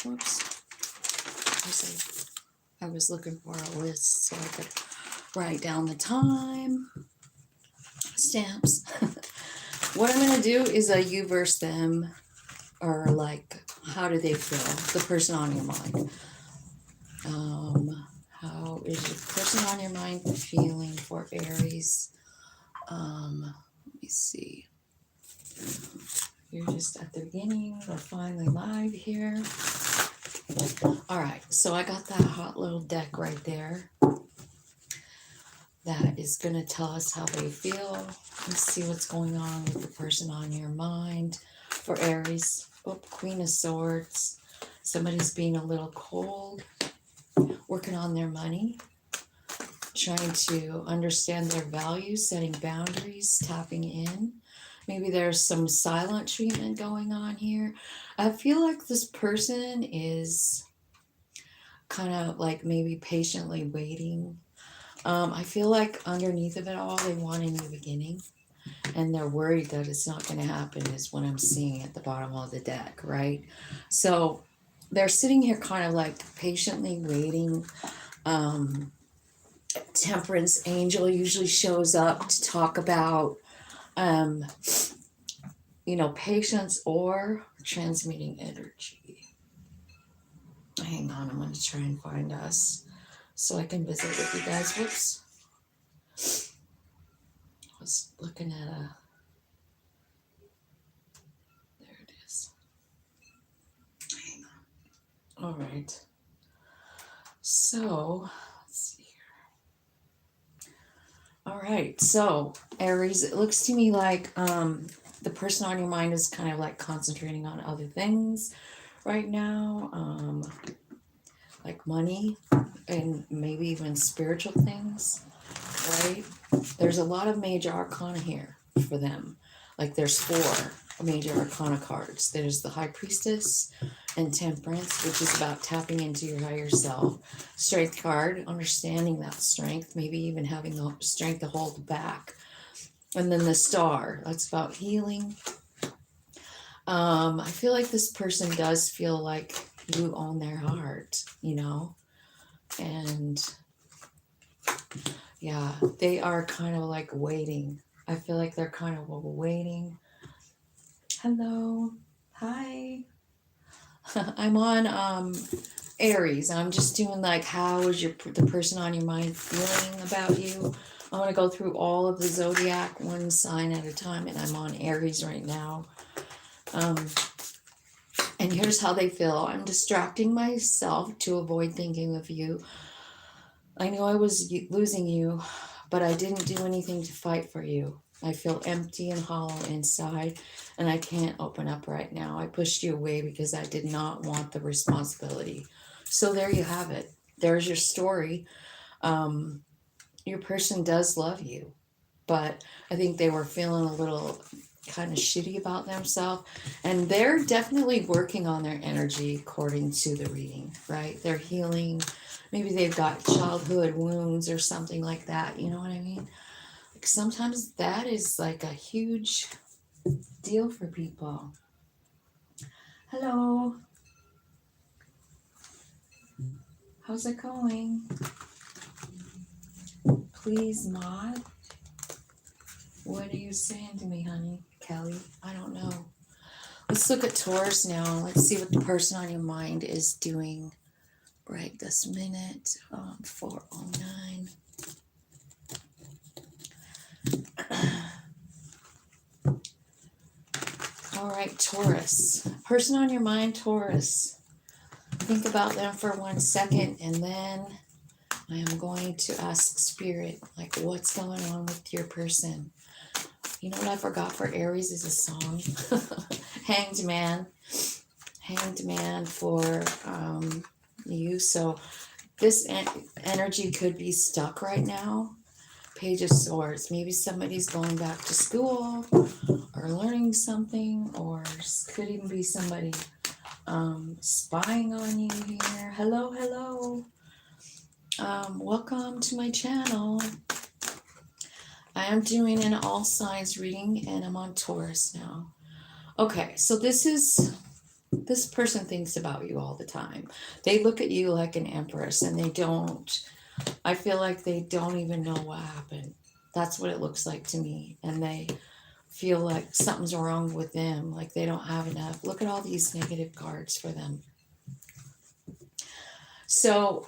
Whoops. I was looking for a list so I could write down the time stamps. What I'm going to do is you verse them, or like, how do they feel? The person on your mind. How is the person on your mind feeling for Aries? Let me see. You're just at the beginning. We're finally live here. All right, so I got that hot little deck right there. That is going to tell us how they feel. Let's see what's going on with the person on your mind for Aries. Oh, Queen of Swords. Somebody's being a little cold, working on their money, trying to understand their values, setting boundaries, tapping in. Maybe there's some silent treatment going on here. I feel like this person is kind of like maybe patiently waiting. I feel like underneath of it all, they want a new beginning, and they're worried that it's not going to happen, is what I'm seeing at the bottom of the deck, right? So they're sitting here kind of like patiently waiting. Temperance angel usually shows up to talk about, patience or transmuting energy. Hang on, I'm going to try and find us so I can visit with you guys. Whoops. I was looking at there it is. Hang on. All right. So, let's see here. All right. So, Aries, it looks to me like the person on your mind is kind of like concentrating on other things right now, like money and maybe even spiritual things, right? There's a lot of major arcana here for them. Like there's 4 major arcana cards. There's the High Priestess and Temperance, which is about tapping into your higher self. Strength card, understanding that strength, maybe even having the strength to hold back. And then the Star, that's about healing. I feel like this person does feel like you own their heart, and yeah, they are kind of like waiting. I feel like they're kind of waiting. Hello. Hi. I'm on Aries. I'm just doing like, how is the person on your mind feeling about you? I want to go through all of the zodiac one sign at a time, and I'm on Aries right now. And here's how they feel. I'm distracting myself to avoid thinking of you. I knew I was losing you, but I didn't do anything to fight for you. I feel empty and hollow inside, and I can't open up right now. I pushed you away because I did not want the responsibility. So there you have it. There's your story. Your person does love you, but I think they were feeling a little kind of shitty about themselves, and they're definitely working on their energy according to the reading, right? They're healing. Maybe they've got childhood wounds or something like that. You know what I mean? Like sometimes that is like a huge deal for people. Hello. How's it going? Please, mod. What are you saying to me, honey? Kelly? I don't know. Let's look at Taurus now. Let's see what the person on your mind is doing right this minute. 4:09. All right, Taurus. Person on your mind, Taurus. Think about them for 1 second, and then I am going to ask Spirit, like, what's going on with your person? You know what I forgot for Aries is a song. Hanged Man. Hanged Man for you. So this energy could be stuck right now. Page of Swords. Maybe somebody's going back to school or learning something, or could even be somebody spying on you here. Hello, hello. Welcome to my channel. I am doing an all signs reading, and I'm on Taurus now. Okay, so this is This person thinks about you all the time. They look at you like an empress, and I feel like they don't even know what happened. That's what it looks like to me. And they feel like something's wrong with them, like they don't have enough. Look at all these negative cards for them. So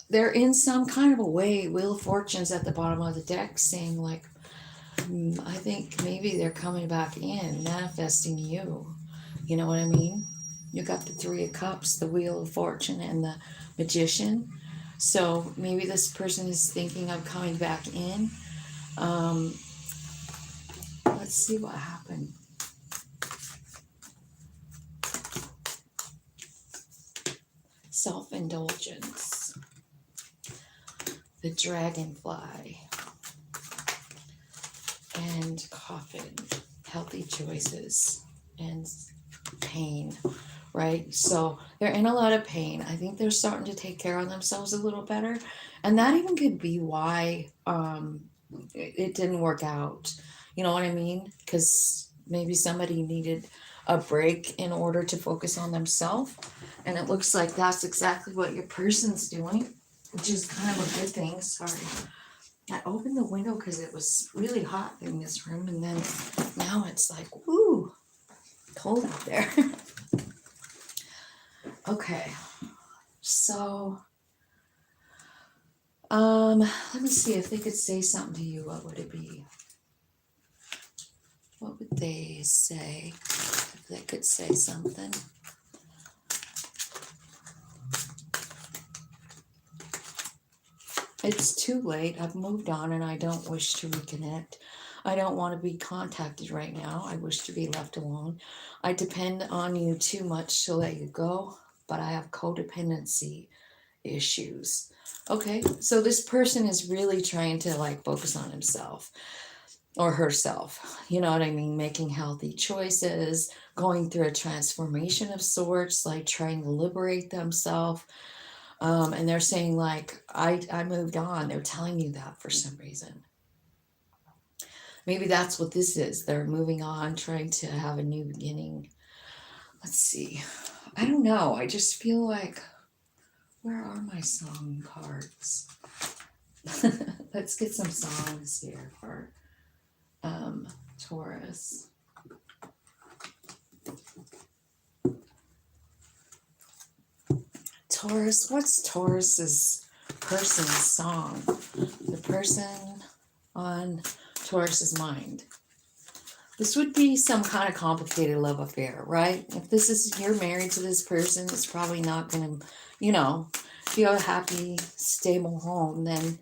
they're in some kind of a way, Wheel of Fortune's at the bottom of the deck saying like, I think maybe they're coming back in, manifesting you. You know what I mean? You got the Three of Cups, the Wheel of Fortune, and the Magician. So maybe this person is thinking of coming back in. Let's see what happened. Self-indulgence. The Dragonfly. And Coffin. Healthy choices. And pain, right? So they're in a lot of pain. I think they're starting to take care of themselves a little better. And that even could be why it didn't work out. You know what I mean? Because maybe somebody needed a break in order to focus on themselves. And it looks like that's exactly what your person's doing, which is kind of a good thing. Sorry. I opened the window because it was really hot in this room. And then now it's like, woo, cold out there. Okay. So, let me see if they could say something to you. What would it be? What would they say if they could say something? It's too late. I've moved on and I don't wish to reconnect. I don't want to be contacted right now. I wish to be left alone. I depend on you too much to let you go, but I have codependency issues. Okay, so this person is really trying to like focus on himself or herself. You know what I mean? Making healthy choices, going through a transformation of sorts, like trying to liberate themselves. And they're saying like, I moved on. They're telling you that for some reason. Maybe that's what this is. They're moving on, trying to have a new beginning. Let's see. I don't know. I just feel like, where are my song cards? Let's get some songs here for Taurus. Taurus, what's Taurus's person's song? The person on Taurus's mind. This would be some kind of complicated love affair, right? If this is, you're married to this person, it's probably not going to, if you have a happy, stable home, then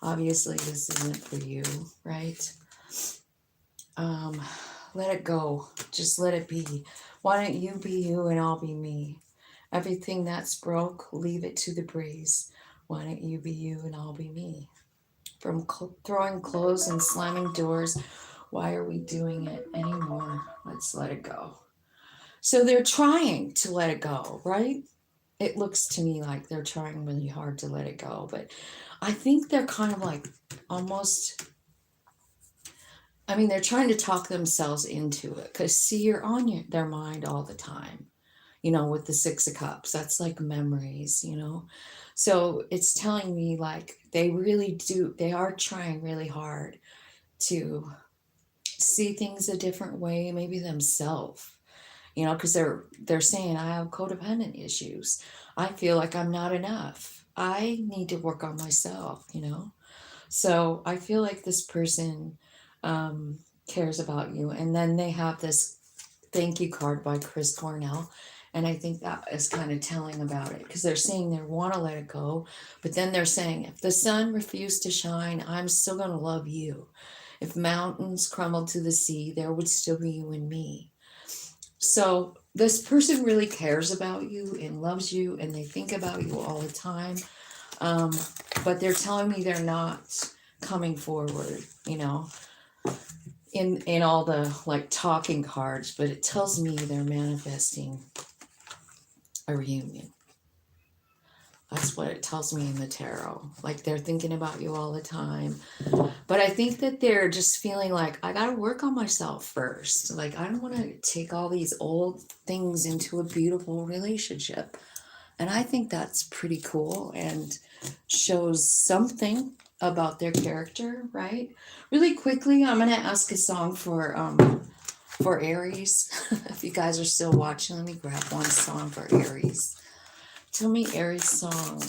obviously this isn't for you, right? Let it go. Just let it be. Why don't you be you and I'll be me? Everything that's broke, leave it to the breeze. Why don't you be you and I'll be me? From throwing clothes and slamming doors, why are we doing it anymore? Let's let it go. So they're trying to let it go, right? It looks to me like they're trying really hard to let it go. But I think they're kind of like almost, they're trying to talk themselves into it. Because, see, you're on their mind all the time. With the Six of Cups, that's like memories, So it's telling me like they are trying really hard to see things a different way, maybe themselves, because they're saying I have codependent issues. I feel like I'm not enough. I need to work on myself, So I feel like this person cares about you. And then they have this thank you card by Chris Cornell. And I think that is kind of telling about it because they're saying they want to let it go. But then they're saying, if the sun refused to shine, I'm still going to love you. If mountains crumbled to the sea, there would still be you and me. So this person really cares about you and loves you, and they think about you all the time. But they're telling me they're not coming forward, in all the like talking cards, but it tells me they're manifesting a reunion. That's what it tells me in the tarot. Like they're thinking about you all the time. But I think that they're just feeling like, I got to work on myself first. Like, I don't want to take all these old things into a beautiful relationship. And I think that's pretty cool and shows something about their character, right? Really quickly, I'm going to ask a song for Aries. If you guys are still watching, let me grab one song for Aries. Tell me Aries song.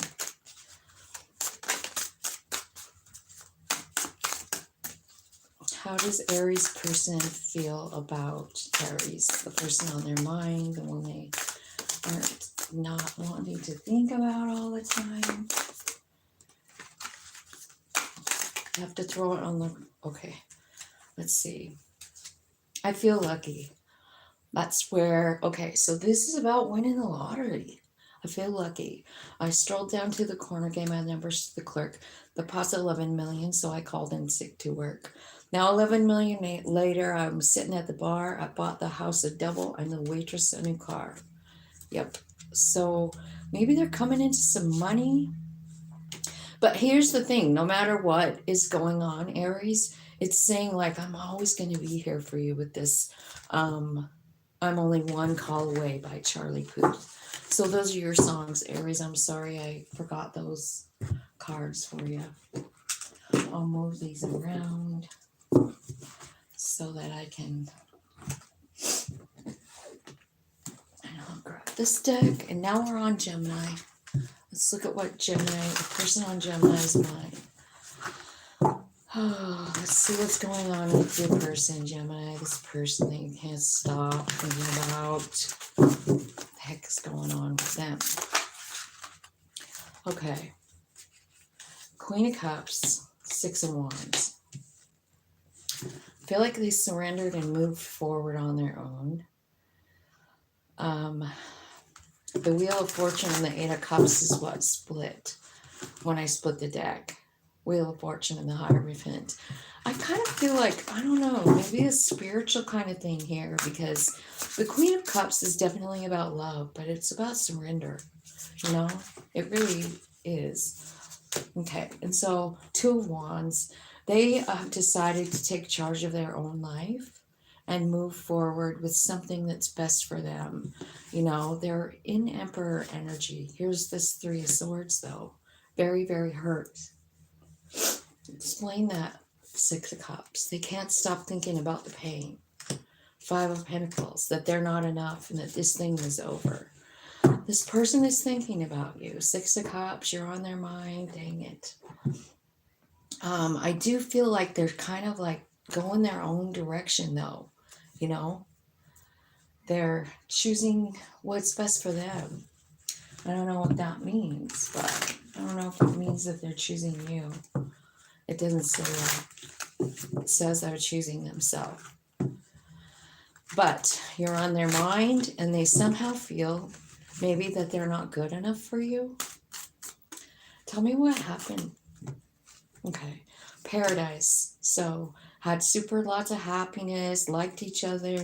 How does Aries person feel about Aries? The person on their mind, the one they aren't not wanting to think about all the time. You have to throw it on the... Okay, let's see. I feel lucky. That's where... Okay, so this is about winning the lottery. I feel lucky. I strolled down to the corner, gave my numbers to the clerk. The pot's 11 million, so I called in sick to work. Now 11 million later, I'm sitting at the bar. I bought the house a double and the waitress a new car. Yep. So maybe they're coming into some money. But here's the thing. No matter what is going on, Aries, it's saying like, I'm always going to be here for you with this. I'm only one call away by Charlie Puth. So those are your songs, Aries. I'm sorry I forgot those cards for you. I'll move these around so that I can... And I'll grab this deck. And now we're on Gemini. Let's look at what Gemini, the person on Gemini's mind. Oh, let's see what's going on with your person, Gemini. This person that you can't stop thinking about. What the heck is going on with them? Okay. Queen of Cups, Six of Wands. Feel like they surrendered and moved forward on their own. The Wheel of Fortune and the Eight of Cups is what split when I split the deck. Wheel of Fortune and the Hierophant. I kind of feel like, I don't know, maybe a spiritual kind of thing here, because the Queen of Cups is definitely about love, but it's about surrender. You know, it really is. Okay, and so Two of Wands, they have decided to take charge of their own life and move forward with something that's best for them. You know, they're in Emperor energy. Here's this Three of Swords, though. Very, very hurt. Explain that. Six of Cups. They can't stop thinking about the pain. Five of Pentacles, that they're not enough and that this thing is over. This person is thinking about you. Six of Cups, you're on their mind. Dang it. I do feel like they're kind of like going their own direction, though. You know, they're choosing what's best for them. I don't know what that means, but I don't know if it means that they're choosing you. It doesn't say that. It says they're choosing themselves. But you're on their mind, and they somehow feel maybe that they're not good enough for you. Tell me what happened. Okay. Paradise. So had lots of happiness, liked each other,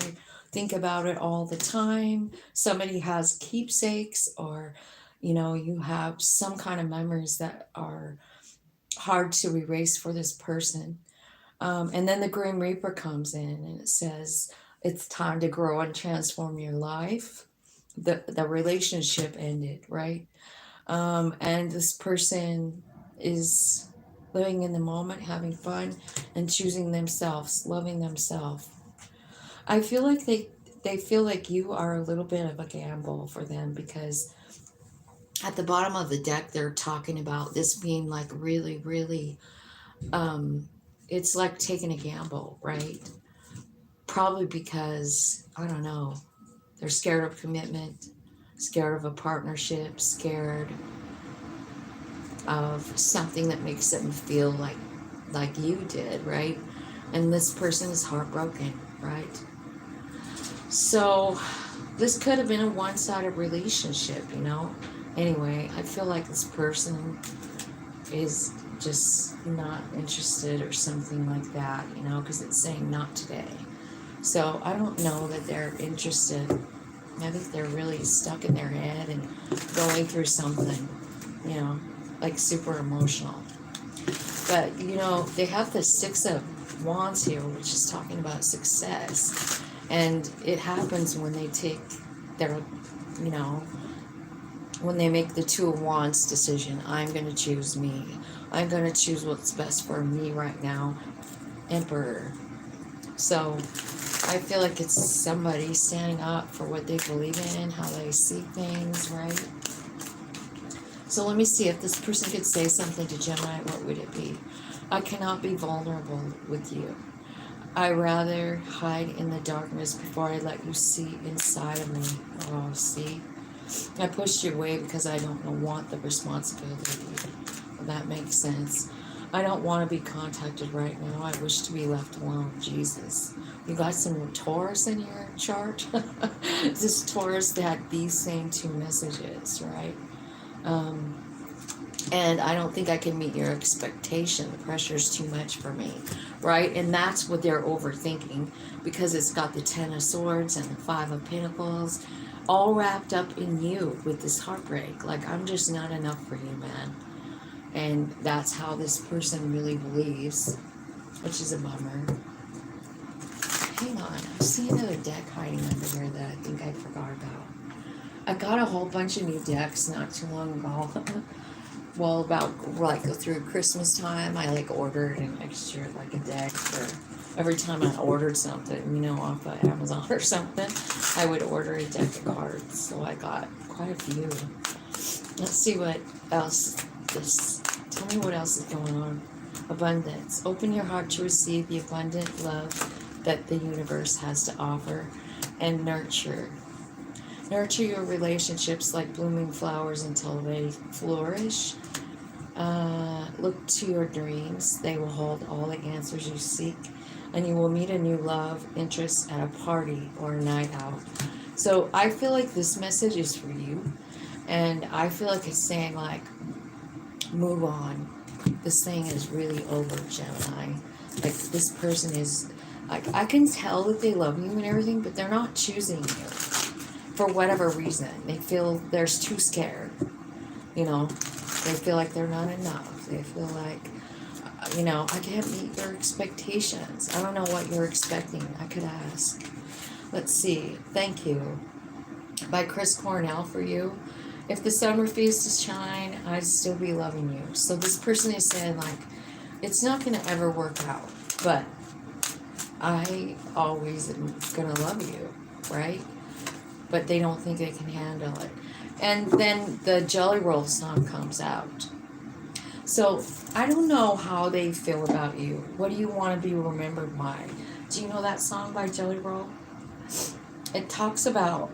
think about it all the time. Somebody has keepsakes, or, you know, you have some kind of memories that are hard to erase for this person. And then the Grim Reaper comes in and it says, it's time to grow and transform your life. The relationship ended, right? And this person is living in the moment, having fun, and choosing themselves, loving themselves. I feel like they feel like you are a little bit of a gamble for them, because at the bottom of the deck, they're talking about this being like really, really, it's like taking a gamble, right? Probably because, I don't know, they're scared of commitment, scared of a partnership, scared of something that makes them feel like you did, right? And this person is heartbroken, right? So this could have been a one-sided relationship, you know? Anyway, I feel like this person is just not interested or something like that, you know, because it's saying not today. So I don't know that they're interested. I think they're really stuck in their head and going through something. you know, like super emotional. But, you know, they have the Six of Wands here, which is talking about success. And it happens when they take their, you know, when they make the Two of Wands decision. I'm going to choose me. I'm going to choose what's best for me right now. Emperor. So I feel like it's somebody standing up for what they believe in, how they see things, right? So let me see, if this person could say something to Gemini, what would it be? I cannot be vulnerable with you. I rather hide in the darkness before I let you see inside of me. Oh, see? I pushed you away because I don't want the responsibility. Well, that makes sense. I don't want to be contacted right now. I wish to be left alone. Jesus. You got some Taurus in your chart? This Taurus had these same two messages, right? And I don't think I can meet your expectation. The pressure's too much for me, right? And that's what they're overthinking, because it's got the Ten of Swords and the Five of Pentacles all wrapped up in you with this heartbreak. Like, I'm just not enough for you, man. And that's how this person really believes, which is a bummer. Hang on, I see another deck hiding under here that I think I forgot about. I got a whole bunch of new decks not too long ago. Well, about like through Christmas time, I like ordered an extra like a deck for every time I ordered something, you know, off of Amazon or something. I would order a deck of cards, so I got quite a few. Let's see what else. Tell me what else is going on. Abundance. Open your heart to receive the abundant love that the universe has to offer, and nurture. Nurture your relationships like blooming flowers until they flourish. Look to your dreams. They will hold all the answers you seek, and you will meet a new love interest at a party or a night out. So I feel like this message is for you, and I feel like it's saying, like, move on. This thing is really over, Gemini. Like, this person is, like, I can tell that they love you and everything, but they're not choosing you. For whatever reason, they feel they're too scared, you know, they feel like they're not enough, they feel like, you know, I can't meet your expectations, I don't know what you're expecting, I could ask. Let's see, Thank You by Chris Cornell for you. If the sun refused to shine, I'd still be loving you. So this person is saying, like, it's not going to ever work out, but I always am going to love you, right? But they don't think they can handle it. And then the Jelly Roll song comes out. So I don't know how they feel about you. What do you want to be remembered by? Do you know that song by Jelly Roll? It talks about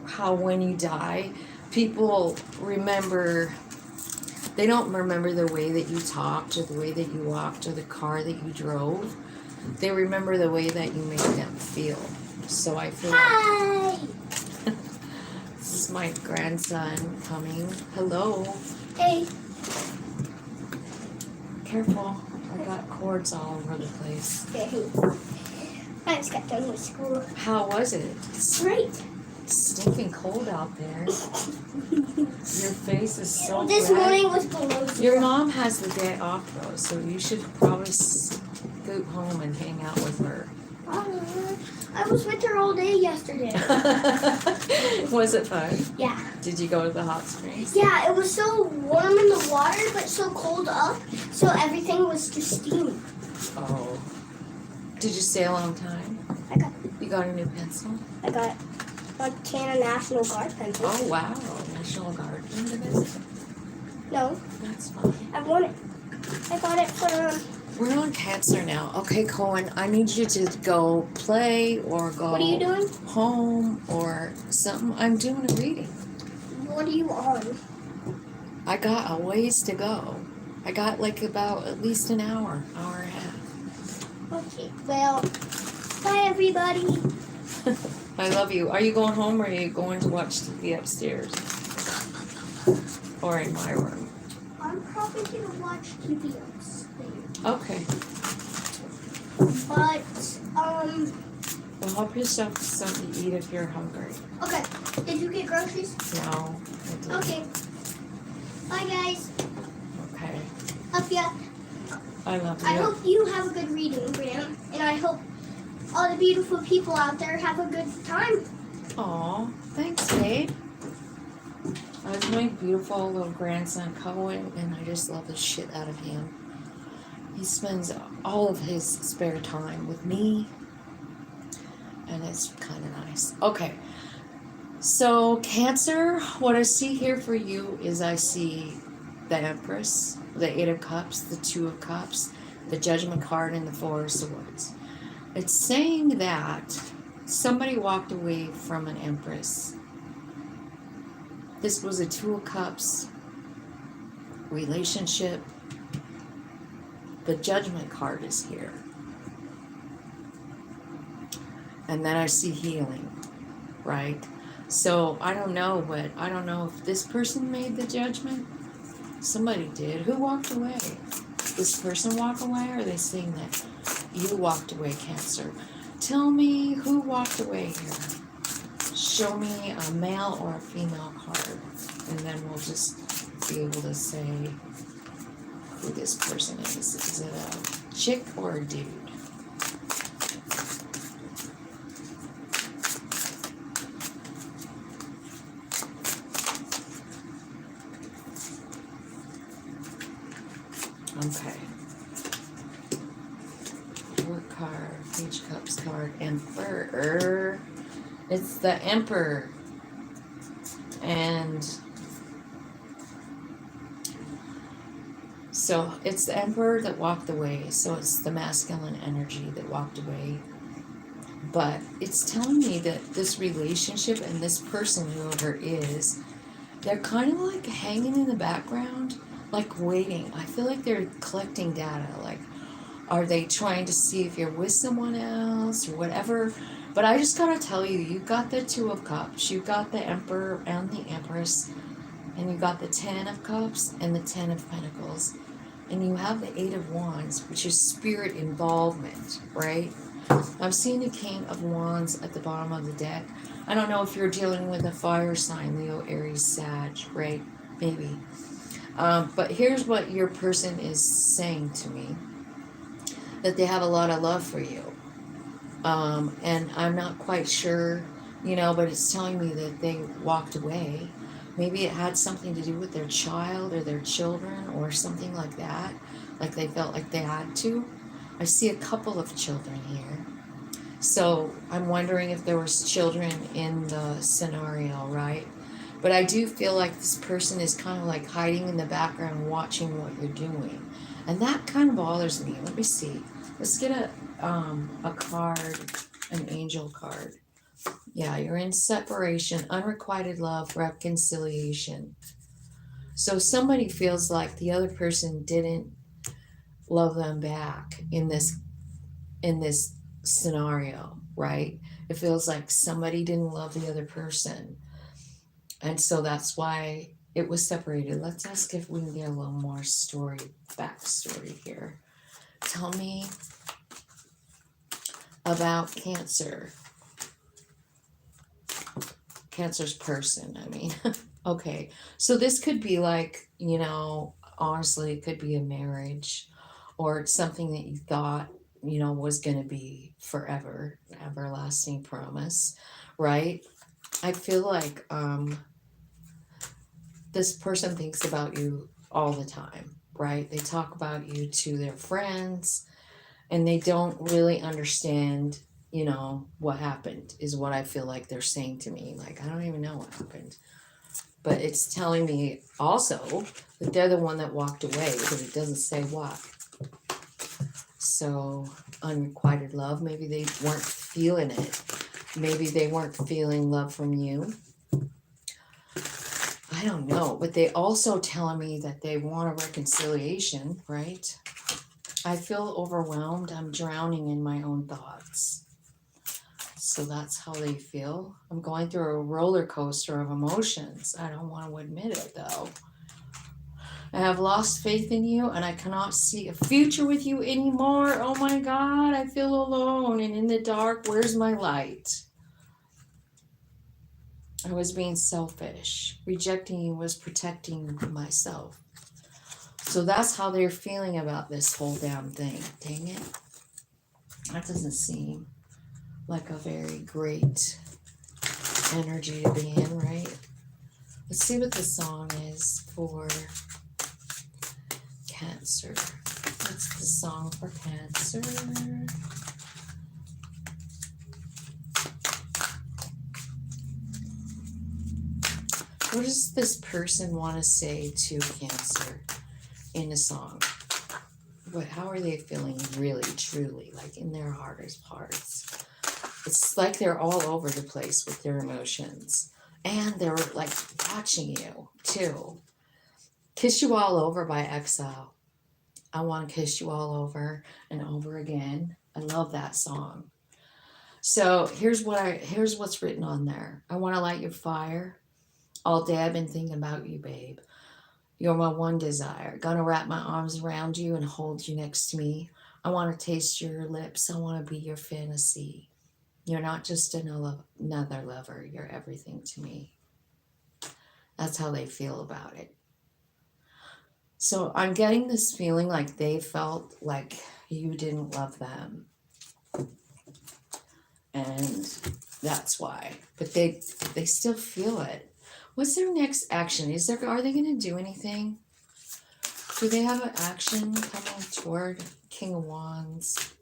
how when you die, people remember, they don't remember the way that you talked or the way that you walked or the car that you drove. They remember the way that you made them feel. So I feel like this is my grandson coming. Hello. Hey. Careful. I got cords all over the place. Okay. I just got done with school. How was it? Great. It's stinking cold out there. Your face is so This red. morning was below zero. Your mom has the day off though, so you should probably scoot home and hang out with her. I was with her all day yesterday. Was it fun? Yeah. Did you go to the hot springs? Yeah, it was so warm in the water, but so cold up, so everything was just steamy. Oh. Did you stay a long time? You got a new pencil? I got Montana National Guard pencil. Oh, wow. National Guard pencil? No. That's fine. I want it. I got it for... We're on Cancer now. Okay, Cohen, I need you to go play or go What are you doing? home or something. I'm doing a reading. What are you on? I got a ways to go. I got like about at least an hour and a half. Okay, well, bye everybody. I love you. Are you going home or are you going to watch TV upstairs? Or in my room? I'm probably going to watch TV upstairs. Okay. But, Well, help yourself to something to eat if you're hungry. okay. Did you get groceries? No. I didn't. Okay. Bye, guys. I love you. I hope you have a good reading, Graham. And I hope all the beautiful people out there have a good time. Aw, thanks, babe. I have my beautiful little grandson, Cohen, and I just love the shit out of him. He spends all of his spare time with me, and it's kind of nice. Okay, so Cancer, what I see here for you is I see the Empress, the Eight of Cups, the Two of Cups, the Judgment card, and the Four of Swords. It's saying that somebody walked away from an Empress. This was a Two of Cups relationship. The Judgment card is here. And then I see healing, right? So I don't know, but I don't know if this person made the judgment. Somebody did. Who walked away? This person walk away, or are they saying that you walked away, Cancer? Tell me who walked away here. Show me a male or a female card, and then we'll just be able to say who this person is. Is it a chick or a dude? Okay. Work card, Page Cups card, Emperor. It's the Emperor. And so it's the Emperor that walked away. So it's the masculine energy that walked away. But it's telling me that this relationship and this person, whoever is, they're kind of like hanging in the background, like waiting. I feel like they're collecting data. Like, are they trying to see if you're with someone else or whatever? But I just gotta tell you, you got the Two of Cups, you got the Emperor and the Empress, and you got the Ten of Cups and the Ten of Pentacles, and you have the Eight of Wands, which is spirit involvement, right? I'm seeing the King of Wands at the bottom of the deck. I don't know if you're dealing with a fire sign, Leo, Aries, Sag, right? Maybe. But here's what your person is saying to me, that they have a lot of love for you. And I'm not quite sure, but it's telling me that they walked away. Maybe it had something to do with their child or their children or something like that. Like they felt like they had to. I see a couple of children here. So I'm wondering if there was children in the scenario, right? But I do feel like this person is kind of like hiding in the background watching what you're doing. And that kind of bothers me. Let me see. Let's get a card, an angel card. Yeah, you're in separation, unrequited love, reconciliation. So somebody feels like the other person didn't love them back in this scenario, right? It feels like somebody didn't love the other person. And so that's why it was separated. Let's ask if we can get a little more backstory here. Tell me about Cancer. Cancer's person, I mean. Okay, so this could be like, honestly, it could be a marriage or something that you thought, was going to be forever, everlasting promise, right? I feel like this person thinks about you all the time, right? They talk about you to their friends, and they don't really understand, what happened, is what I feel like they're saying to me. Like, I don't even know what happened. But it's telling me also that they're the one that walked away, because it doesn't say what. So, unrequited love, maybe they weren't feeling it. Maybe they weren't feeling love from you. I don't know, but they also telling me that they want a reconciliation, right? I feel overwhelmed. I'm drowning in my own thoughts. So that's how they feel. I'm going through a roller coaster of emotions. I don't want to admit it, though. I have lost faith in you, and I cannot see a future with you anymore. Oh my God, I feel alone and in the dark. Where's my light? I was being selfish. Rejecting you was protecting myself. So that's how they're feeling about this whole damn thing. Dang it. That doesn't seem like a very great energy to be in, right? Let's see what the song is for Cancer. What's the song for Cancer? What does this person want to say to Cancer in a song? How are they feeling really, truly, like in their heart of hearts? It's like they're all over the place with their emotions. And they're like watching you too. Kiss You All Over by Exile. I Want to Kiss You All Over and Over Again. I love that song. So here's what's written on there. I want to light your fire. All day I've been thinking about you, babe. You're my one desire. Gonna wrap my arms around you and hold you next to me. I want to taste your lips. I want to be your fantasy. You're not just another lover. You're everything to me. That's how they feel about it. So I'm getting this feeling like they felt like you didn't love them. And that's why. But they still feel it. What's their next action? Are they going to do anything? Do they have an action coming toward King of Wands?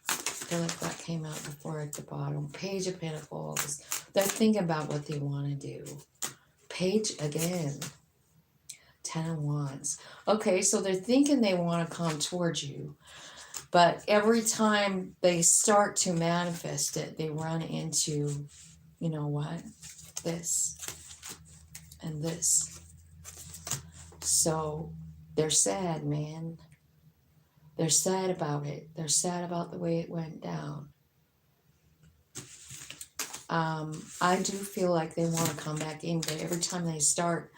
I feel like that came out before at the bottom. Page of Pentacles. They're thinking about what they want to do. Page again. 10 of Wands. Okay, so they're thinking they want to come towards you. But every time they start to manifest it, they run into, you know what? This and this. So they're sad, man. They're sad about it. They're sad about the way it went down. I do feel like they want to come back in, but every time they start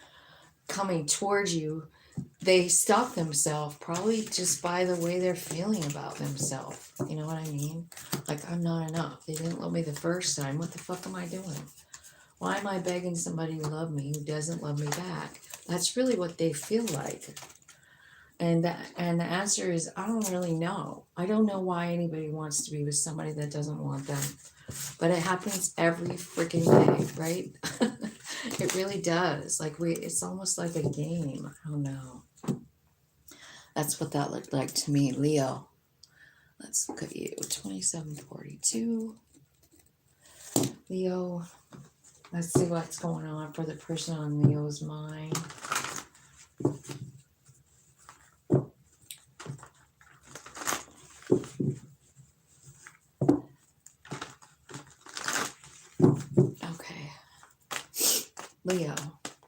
coming towards you, they stop themselves, probably just by the way they're feeling about themselves. You know what I mean? Like, I'm not enough. They didn't love me the first time. What the fuck am I doing? Why am I begging somebody to love me who doesn't love me back? That's really what they feel like. And the answer is, I don't really know. I don't know why anybody wants to be with somebody that doesn't want them. But it happens every freaking day, right? It really does. Like it's almost like a game. I don't know. That's what that looked like to me, Leo. Let's look at you. 2742. Leo. Let's see what's going on for the person on Leo's mind. Okay. Leo.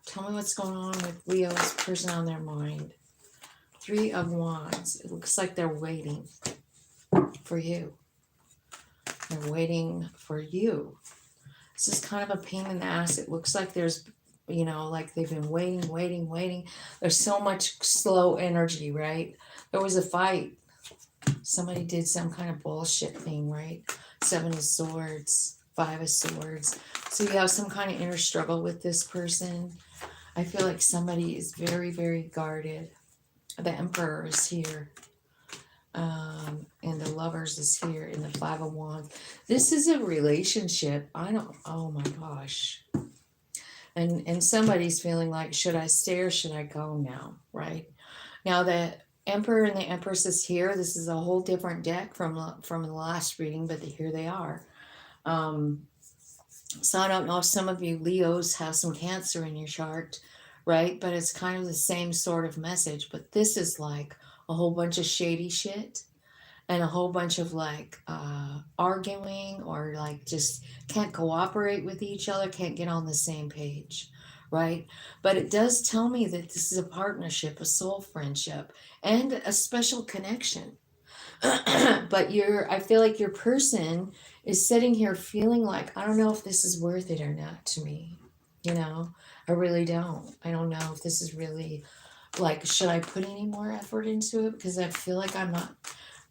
Tell me what's going on with Leo's person on their mind. 3 of Wands. It looks like they're waiting for you. They're waiting for you. This is kind of a pain in the ass. It looks like there's, like they've been waiting. There's so much slow energy, right? There was a fight. Somebody did some kind of bullshit thing, right? 7 of Swords, 5 of Swords. So you have some kind of inner struggle with this person. I feel like somebody is very, very guarded. The Emperor is here. And the Lovers is here in the 5 of Wands. This is a relationship. Oh my gosh. And somebody's feeling like, should I stay or should I go now, right? Now the Emperor and the Empress is here. This is a whole different deck from the last reading, but here they are. So I don't know if some of you Leos have some Cancer in your chart, right? But it's kind of the same sort of message. But this is like a whole bunch of shady shit and a whole bunch of like arguing or like just can't cooperate with each other, can't get on the same page, right? But it does tell me that this is a partnership, a soul friendship, and a special connection. But I feel like your person is sitting here feeling like, I don't know if this is worth it or not to me. I really don't. I don't know if this is really like, should I put any more effort into it? Because I feel like I'm not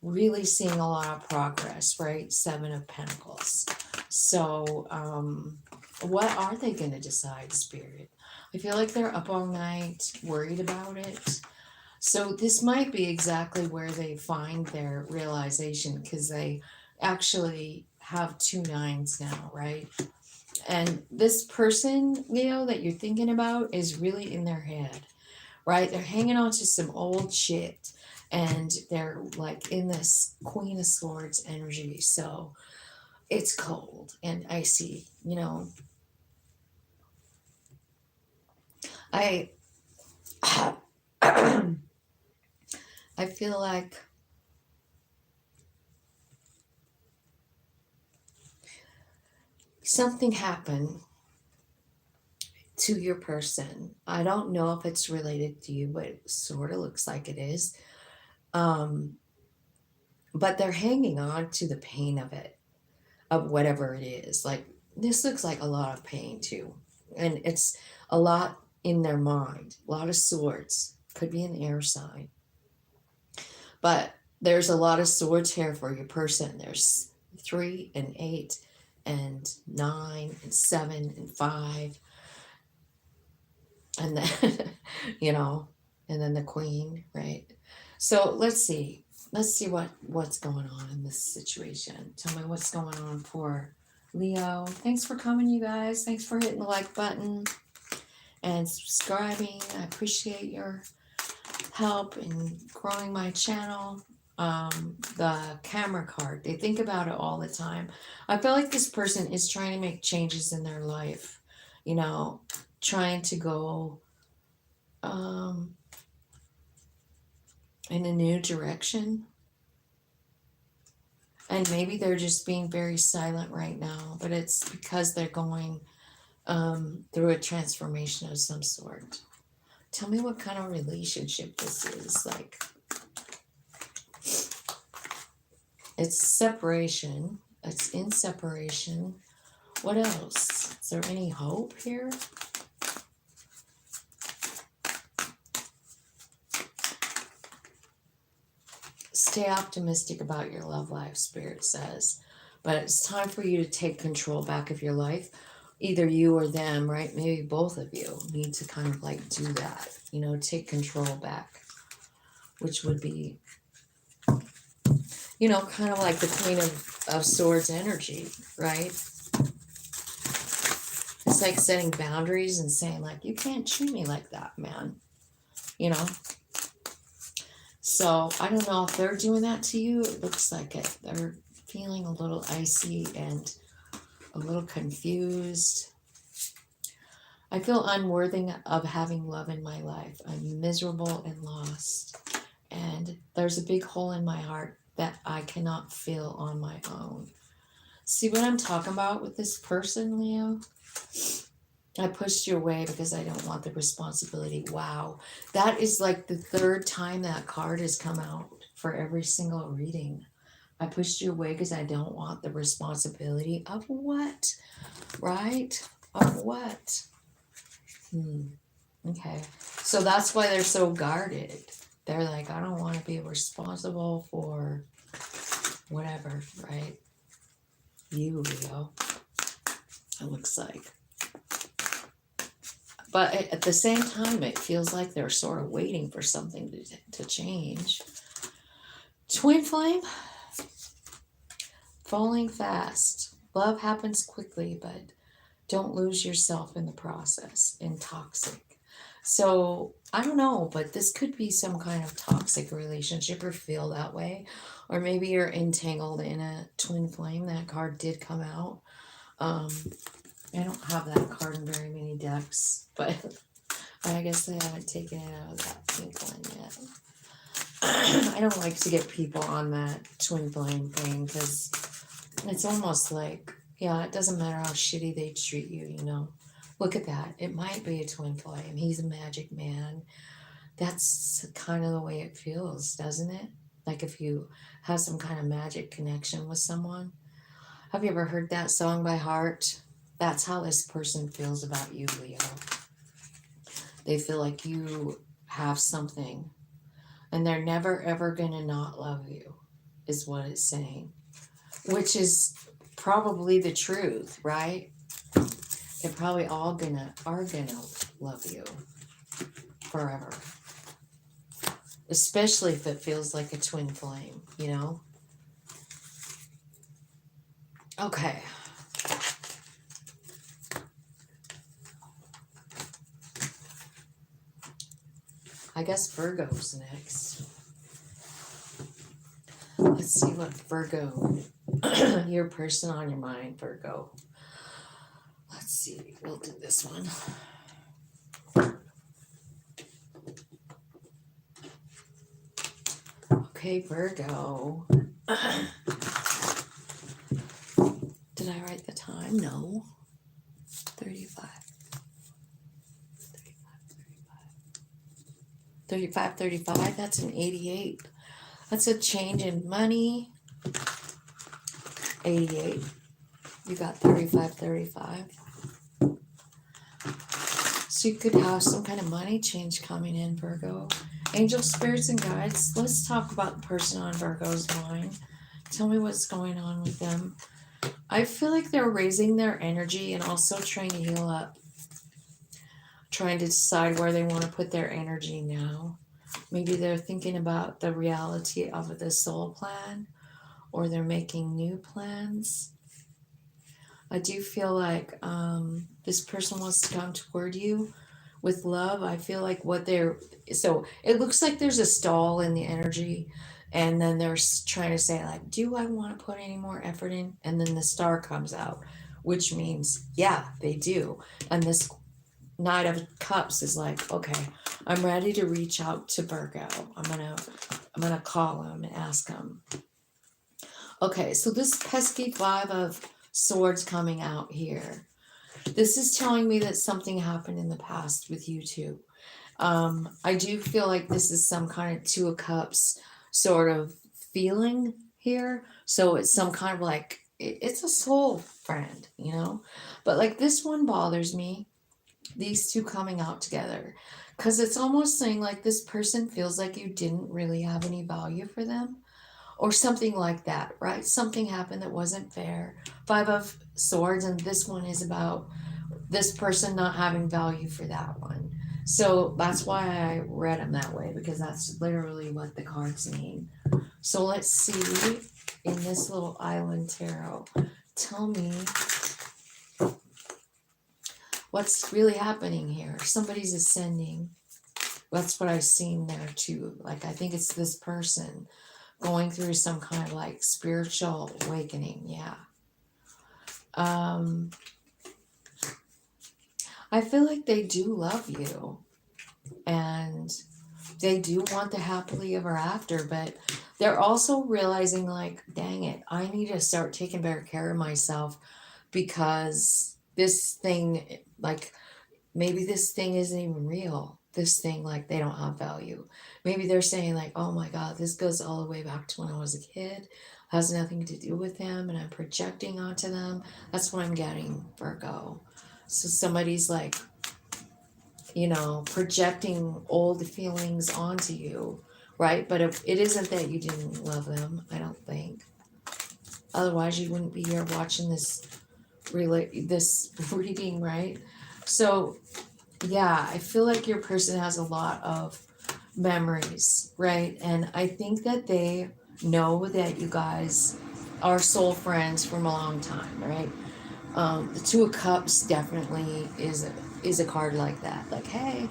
really seeing a lot of progress, right? 7 of Pentacles. So, what are they going to decide, Spirit? I feel like they're up all night, worried about it. So this might be exactly where they find their realization, because they actually have 2 9s now, right? And this person, Leo, that you're thinking about is really in their head, right? They're hanging on to some old shit, and they're like in this Queen of Swords energy. So it's cold and icy, you know. I I feel like something happened to your person. I don't know if it's related to you, but it sort of looks like it is. Um, but they're hanging on to the pain of it, of whatever it is. Like, this looks like a lot of pain too. And it's a lot in their mind, a lot of swords. Could be an air sign. But there's a lot of swords here for your person. There's 3 and 8 and 9 and 7 and 5. And then, you know, and then the queen, right? So let's see. Let's see what's going on in this situation. Tell me what's going on for Leo. Thanks for coming, you guys. Thanks for hitting the like button and subscribing. I appreciate your help in growing my channel. The camera card, they think about it all the time. I feel like this person is trying to make changes in their life, you know, trying to go in a new direction. And maybe they're just being very silent right now, but it's because they're going through a transformation of some sort. Tell me what kind of relationship this is. Like, it's separation. It's in separation. What else? Is there any hope here? Stay optimistic about your love life, Spirit says. But it's time for you to take control back of your life. Either you or them, right? Maybe both of you need to kind of like do that. You know, take control back. Which would be, you know, kind of like the Queen of Swords energy, right? It's like setting boundaries and saying, like, you can't treat me like that, man. You know? So I don't know if they're doing that to you. It looks like it. They're feeling a little icy and a little confused. I feel unworthy of having love in my life. I'm miserable and lost. And there's a big hole in my heart that I cannot fill on my own. See what I'm talking about with this person, Leo? I pushed you away because I don't want the responsibility. Wow. That is like the 3rd time that card has come out for every single reading. I pushed you away because I don't want the responsibility of what? Right? Of what? Okay. So that's why they're so guarded. They're like, I don't want to be responsible for whatever, right? You, Leo. It looks like. But at the same time, it feels like they're sort of waiting for something to change. Twin flame. Falling fast. Love happens quickly, but don't lose yourself in the process. And toxic. So, I don't know, but this could be some kind of toxic relationship or feel that way. Or maybe you're entangled in a twin flame. That card did come out. I don't have that card in very many decks, but I guess they haven't taken it out of that pink one yet. I don't like to get people on that twin flame thing because it's almost like, yeah, it doesn't matter how shitty they treat you, you know. Look at that. It might be a twin flame. He's a magic man. That's kind of the way it feels, doesn't it? Like if you have some kind of magic connection with someone. Have you ever heard that song by heart? That's how this person feels about you, Leo. They feel like you have something. And they're never, ever going to not love you, is what it's saying. Which is probably the truth, right? They're probably all are gonna love you forever. especially if it feels like a twin flame, you know? Okay. I guess Virgo's next. Let's see what Virgo, your person on your mind, Virgo. Let's see, we'll do this one. Okay, Virgo. Did I write the time? No. 35. 35, that's an 88. That's a change in money. 88. You got 35. So you could have some kind of money change coming in, Virgo. Angel spirits and guides. Let's talk about the person on Virgo's mind. Tell me what's going on with them. I feel like they're raising their energy and also trying to heal up. Trying to decide where they want to put their energy now. Maybe they're thinking about the reality of the soul plan, or they're making new plans. I do feel like this person wants to come toward you with love. I feel like so it looks like there's a stall in the energy, and then they're trying to say like, do I want to put any more effort in? And then the star comes out, which means, yeah, they do. And this Knight of Cups is like, okay, I'm ready to reach out to Virgo. I'm gonna call him and ask him. Okay, so this pesky 5 of Swords coming out here. This is telling me that something happened in the past with you two. I do feel like this is some kind of 2 of Cups sort of feeling here. So it's some kind of like, it's a soul friend, you know? But like this one bothers me. These two coming out together. Because it's almost saying like this person feels like you didn't really have any value for them. Or something like that, right? Something happened that wasn't fair. 5 of Swords, and this one is about this person not having value for that one. So that's why I read them that way, because that's literally what the cards mean. So let's see in this little island tarot. Tell me what's really happening here. Somebody's ascending. That's what I've seen there too. Like, I think it's this person going through some kind of like spiritual awakening. Yeah. I feel like they do love you and they do want the happily ever after, but they're also realizing like, dang it, I need to start taking better care of myself, because this thing, like, maybe this thing isn't even real. This thing, like, they don't have value. Maybe they're saying like, oh my God, this goes all the way back to when I was a kid. Has nothing to do with them, and I'm projecting onto them. That's what I'm getting, Virgo. So somebody's like, you know, projecting old feelings onto you, right? But it isn't that you didn't love them, I don't think. Otherwise, you wouldn't be here watching this reading, right? So yeah, I feel like your person has a lot of memories, right? And I think that they know that you guys are soul friends from a long time, right? The 2 of Cups definitely is a card like that. Like, hey,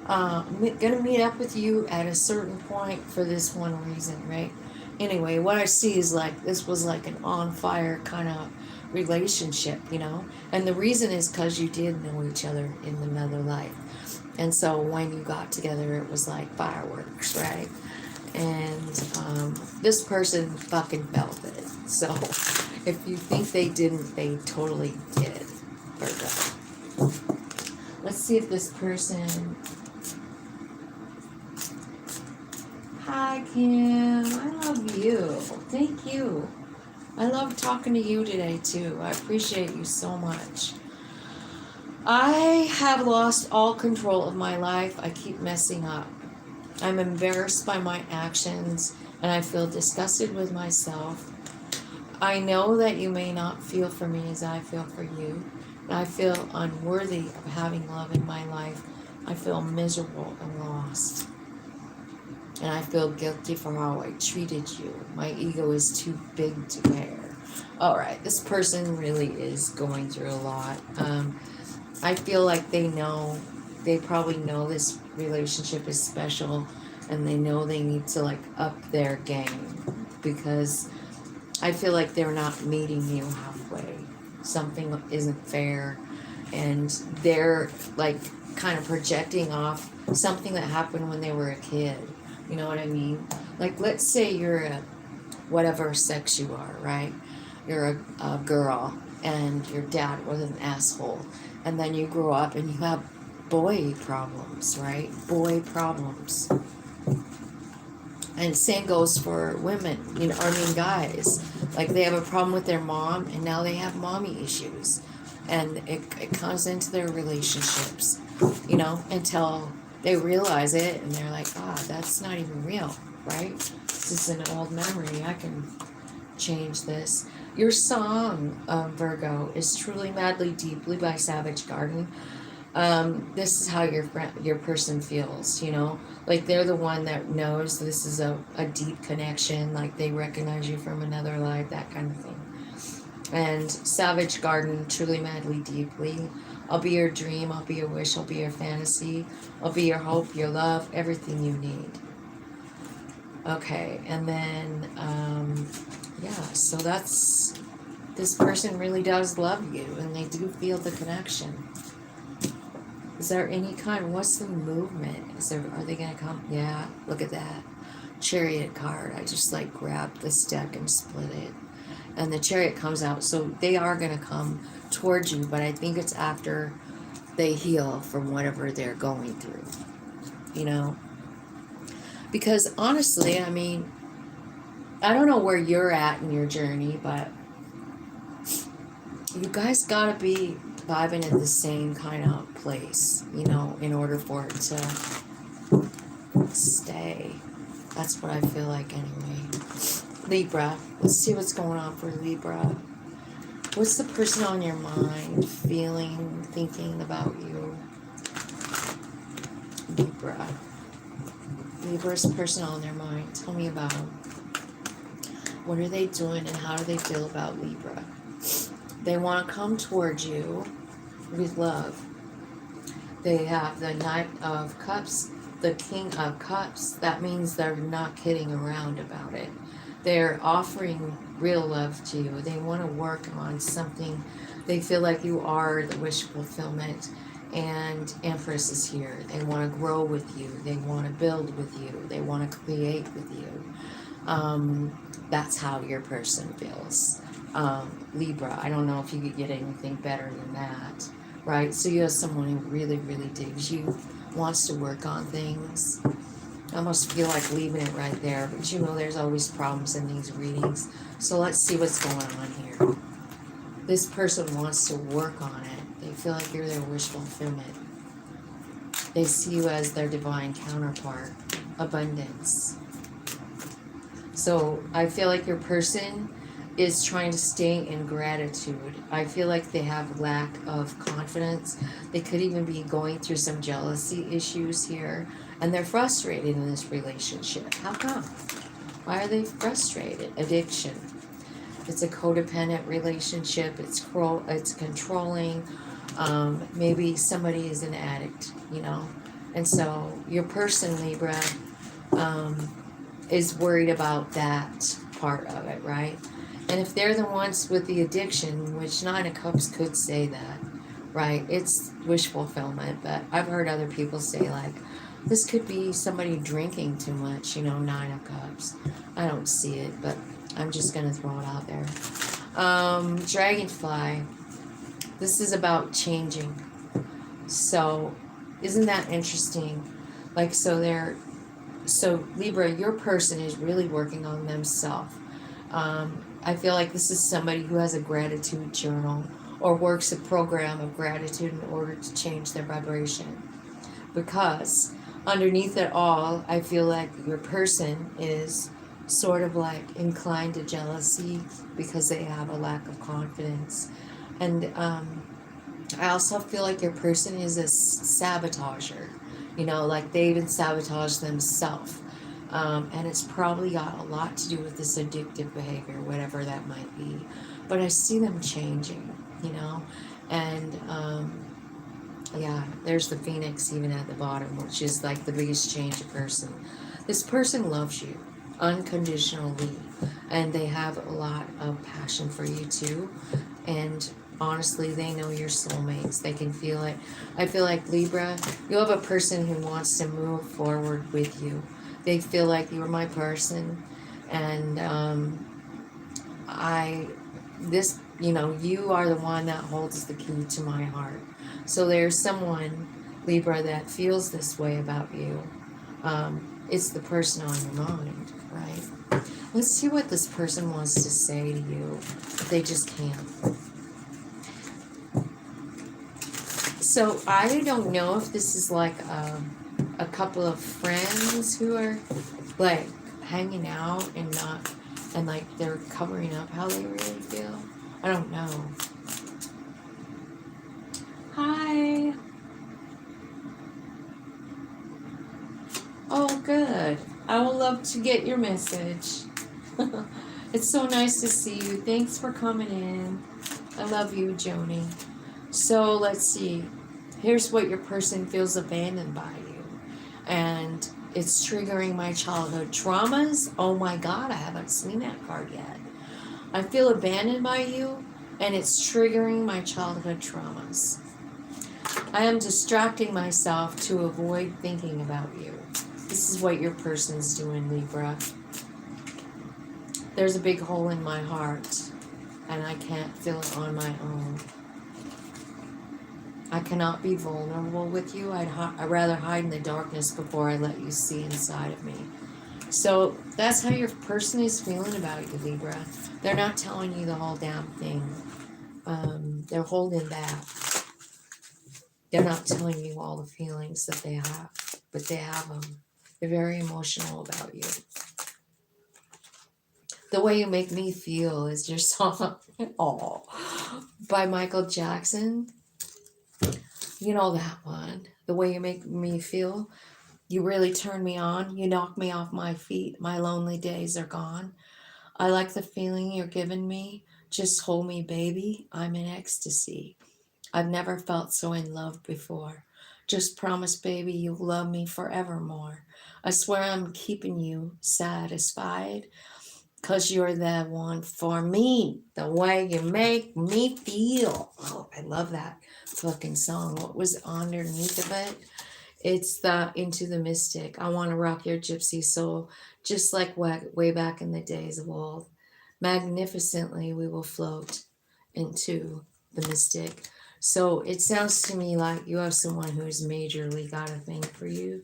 I'm gonna meet up with you at a certain point for this one reason, right? Anyway, what I see is like this was like an on fire kind of relationship, you know? And the reason is because you did know each other in another life. And so when you got together, it was like fireworks, right? And this person fucking felt it. So if you think they didn't, they totally did. Virgo. Let's see if this person... Hi, Kim. I love you. Thank you. I love talking to you today, too. I appreciate you so much. I have lost all control of my life. I keep messing up. I'm embarrassed by my actions, and I feel disgusted with myself. I know that you may not feel for me as I feel for you, and I feel unworthy of having love in my life. I feel miserable and lost. And I feel guilty for how I treated you. My ego is too big to bear. All right, this person really is going through a lot. I feel like they probably know this relationship is special, and they know they need to like up their game, because I feel like they're not meeting you halfway. Something isn't fair, and they're like kind of projecting off something that happened when they were a kid. You know what I mean? Like, let's say you're a whatever sex you are, right? You're a girl, and your dad was an asshole, and then you grow up and you have boy problems, right? Boy problems. And same goes for women, you know, I mean guys. Like, they have a problem with their mom, and now they have mommy issues. And it comes into their relationships, you know, until they realize it and they're like, that's not even real, right? This is an old memory. I can change this. Your song, Virgo, is Truly Madly Deeply by Savage Garden. This is how your person feels, you know, like they're the one that knows this is a deep connection, like they recognize you from another life, that kind of thing. And Savage Garden, Truly Madly Deeply. I'll be your dream, I'll be your wish, I'll be your fantasy, I'll be your hope, your love, everything you need. Okay, and then so that's, this person really does love you, and they do feel the connection. Is there any kind, what's the movement? Are they going to come? Yeah, look at that. Chariot card. I just like grabbed this deck and split it. And the Chariot comes out. So they are going to come towards you, but I think it's after they heal from whatever they're going through. You know? Because honestly, I mean, I don't know where you're at in your journey, but you guys got to be vibing at the same kind of place, you know, in order for it to stay. That's what I feel like anyway. Libra. Let's see what's going on for Libra. What's the person on your mind feeling, thinking about you? Libra. Libra's person on their mind. Tell me about them. What are they doing and how do they feel about Libra? They want to come towards you with love. They have the Knight of Cups, the King of Cups. That means they're not kidding around about it. They're offering real love to you. They want to work on something. They feel like you are the wish fulfillment. And Empress is here. They want to grow with you. They want to build with you. They want to create with you. That's how your person feels. Libra, I don't know if you could get anything better than that, right? So you have someone who really, really digs you, wants to work on things. I almost feel like leaving it right there, but you know there's always problems in these readings. So let's see what's going on here. This person wants to work on it. They feel like you're their wish fulfillment. They see you as their divine counterpart, abundance. So I feel like your person is trying to stay in gratitude. I feel like they have lack of confidence. They could even be going through some jealousy issues here, and they're frustrated in this relationship. How come? Why are they frustrated? Addiction. It's a codependent relationship. It's controlling. Maybe somebody is an addict, you know. And so your person, Libra, is worried about that part of it, right? And if they're the ones with the addiction, which Nine of Cups could say that, right? It's wish fulfillment, but I've heard other people say, like, this could be somebody drinking too much, you know, Nine of Cups. I don't see it, but I'm just going to throw it out there. Dragonfly. This is about changing. So, isn't that interesting? Like, so Libra, your person is really working on themselves. I feel like this is somebody who has a gratitude journal or works a program of gratitude in order to change their vibration. Because underneath it all, I feel like your person is sort of like inclined to jealousy because they have a lack of confidence. And I also feel like your person is a sabotager. You know, like they even sabotage themselves. And it's probably got a lot to do with this addictive behavior, whatever that might be. But I see them changing, you know, and yeah, there's the phoenix even at the bottom, which is like the biggest change of person. This person loves you unconditionally, and they have a lot of passion for you too. And honestly, they know your soulmates. They can feel it. I feel like Libra, you have a person who wants to move forward with you. They feel like you're my person, and you are the one that holds the key to my heart. So there's someone, Libra, that feels this way about you. It's the person on your mind, right? Let's see what this person wants to say to you. They just can't. So I don't know if this is like a couple of friends who are like hanging out and not, and like they're covering up how they really feel. I don't know. Hi. Oh, good. I will love to get your message. It's so nice to see you. Thanks for coming in. I love you, Joni. So let's see. Here's what your person feels abandoned by you. And it's triggering my childhood traumas. Oh my God, I haven't seen that card yet. I feel abandoned by you, and it's triggering my childhood traumas. I am distracting myself to avoid thinking about you. This is what your person's doing, Libra. There's a big hole in my heart, and I can't fill it on my own. I cannot be vulnerable with you. I'd rather hide in the darkness before I let you see inside of me. So that's how your person is feeling about you, Libra. They're not telling you the whole damn thing. They're holding back. They're not telling you all the feelings that they have, but they have them. They're very emotional about you. The Way You Make Me Feel is your song. Oh, by Michael Jackson. You know that one. The Way You Make Me Feel. You really turn me on. You knock me off my feet. My lonely days are gone. I like the feeling you're giving me. Just hold me, baby. I'm in ecstasy. I've never felt so in love before. Just promise, baby, you'll love me forevermore. I swear I'm keeping you satisfied, 'cause you're the one for me. The way you make me feel. Oh, I love that fucking song. What was underneath of it? It's the Into the Mystic. I want to rock your gypsy soul, just like way back in the days of old. Magnificently we will float into the mystic. So it sounds to me like you have someone who's majorly got a thing for you.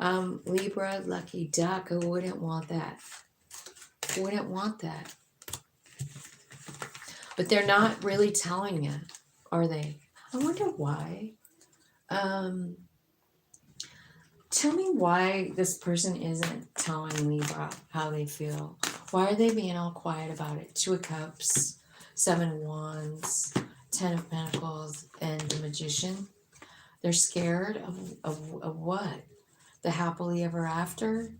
Libra, lucky duck, who wouldn't want that? Wouldn't want that. But they're not really telling you, are they? I wonder why. Tell me why this person isn't telling me about how they feel. Why are they being all quiet about it? Two of Cups, Seven of Wands, Ten of Pentacles, and the Magician. They're scared of what? The happily ever after?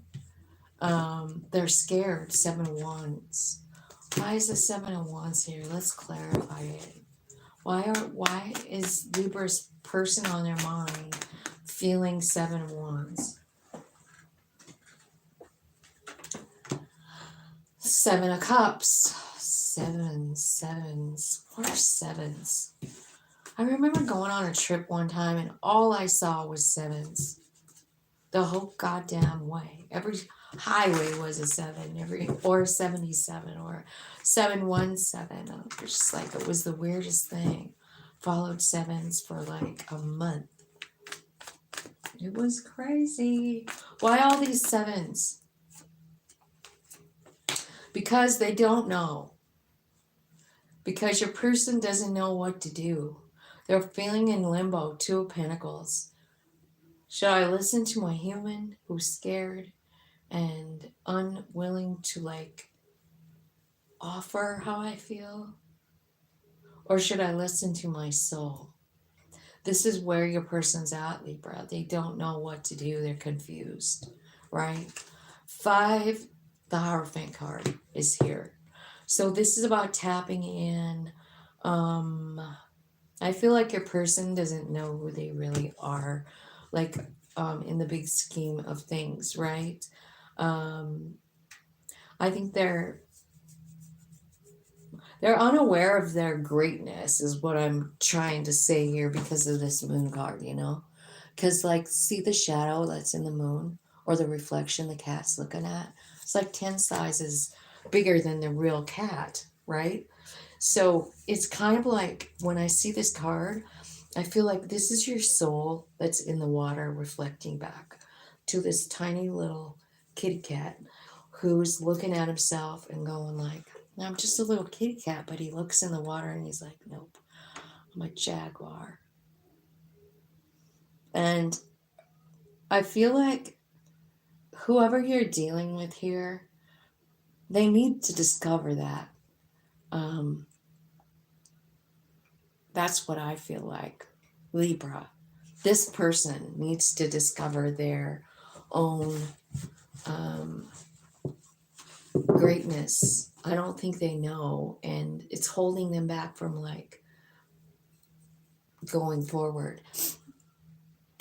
They're scared. Seven of Wands. Why is the Seven of Wands here? Let's clarify it. Why is Libra's person on their mind feeling Seven of Wands? Seven of Cups. Sevens. What are sevens? I remember going on a trip one time and all I saw was sevens. The whole goddamn way. Every highway was a seven, or 77 or 717. It was just like, it was the weirdest thing. Followed sevens for like a month. It was crazy. Why all these sevens? Because they don't know. Because your person doesn't know what to do. They're feeling in limbo. Two of Pentacles. Should I listen to my human who's scared and unwilling to like offer how I feel? Or should I listen to my soul? This is where your person's at, Libra. They don't know what to do. They're confused, right? 5, the Hierophant card is here. So this is about tapping in. I feel like your person doesn't know who they really are, like in the big scheme of things, right? Um, I think they're unaware of their greatness, is what I'm trying to say here because of this moon card, you know? Because, like, see the shadow that's in the moon or the reflection the cat's looking at? It's like 10 sizes bigger than the real cat, right? So it's kind of like when I see this card, I feel like this is your soul that's in the water reflecting back to this tiny little kitty cat who's looking at himself and going like, I'm just a little kitty cat, but he looks in the water and he's like, nope, I'm a jaguar. And I feel like whoever you're dealing with here, they need to discover that. Um, that's what I feel like. Libra. This person needs to discover their own um, greatness. I don't think they know, and it's holding them back from like going forward.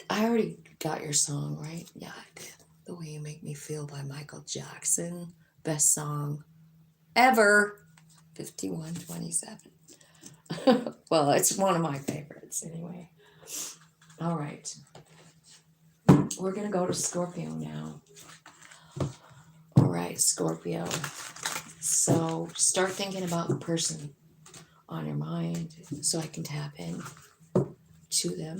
I already got your song, right? Yeah, I did. The Way You Make Me Feel by Michael Jackson. Best song ever. 5127. Well, it's one of my favorites anyway. All right. We're going to go to Scorpio now. All right, Scorpio. So start thinking about the person on your mind so I can tap in to them.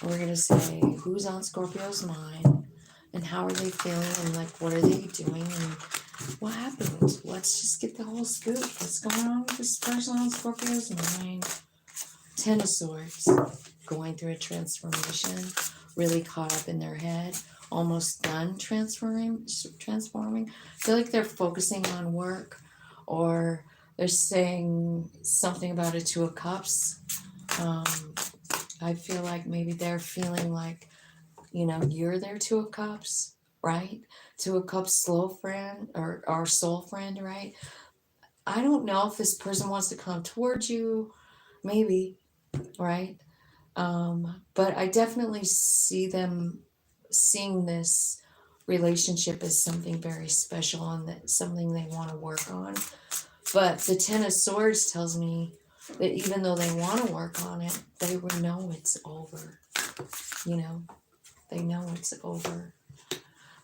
And we're going to say who's on Scorpio's mind and how are they feeling and like what are they doing and what happened. Let's just get the whole scoop. What's going on with this person on Scorpio's mind? 10 of Swords, going through a transformation, really caught up in their head, almost done transforming. I feel like they're focusing on work, or they're saying something about a Two of Cups. I feel like maybe they're feeling like, you know, you're their Two of Cups, right? Two of Cups, slow friend or soul friend, right? I don't know if this person wants to come towards you, maybe, right? But I definitely see them seeing this relationship as something very special and that something they want to work on. But the Ten of Swords tells me that even though they want to work on it, they would know it's over. You know, they know it's over.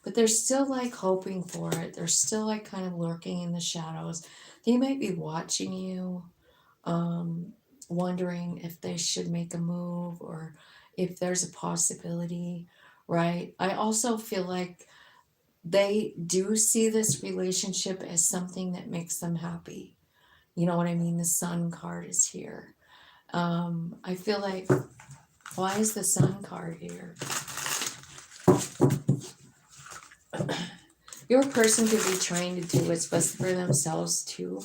But they're still like hoping for it. They're still like kind of lurking in the shadows. They might be watching you, wondering if they should make a move or if there's a possibility, right? I also feel like they do see this relationship as something that makes them happy. You know what I mean? The Sun card is here. I feel like, why is the Sun card here? Your person could be trying to do what's best for themselves too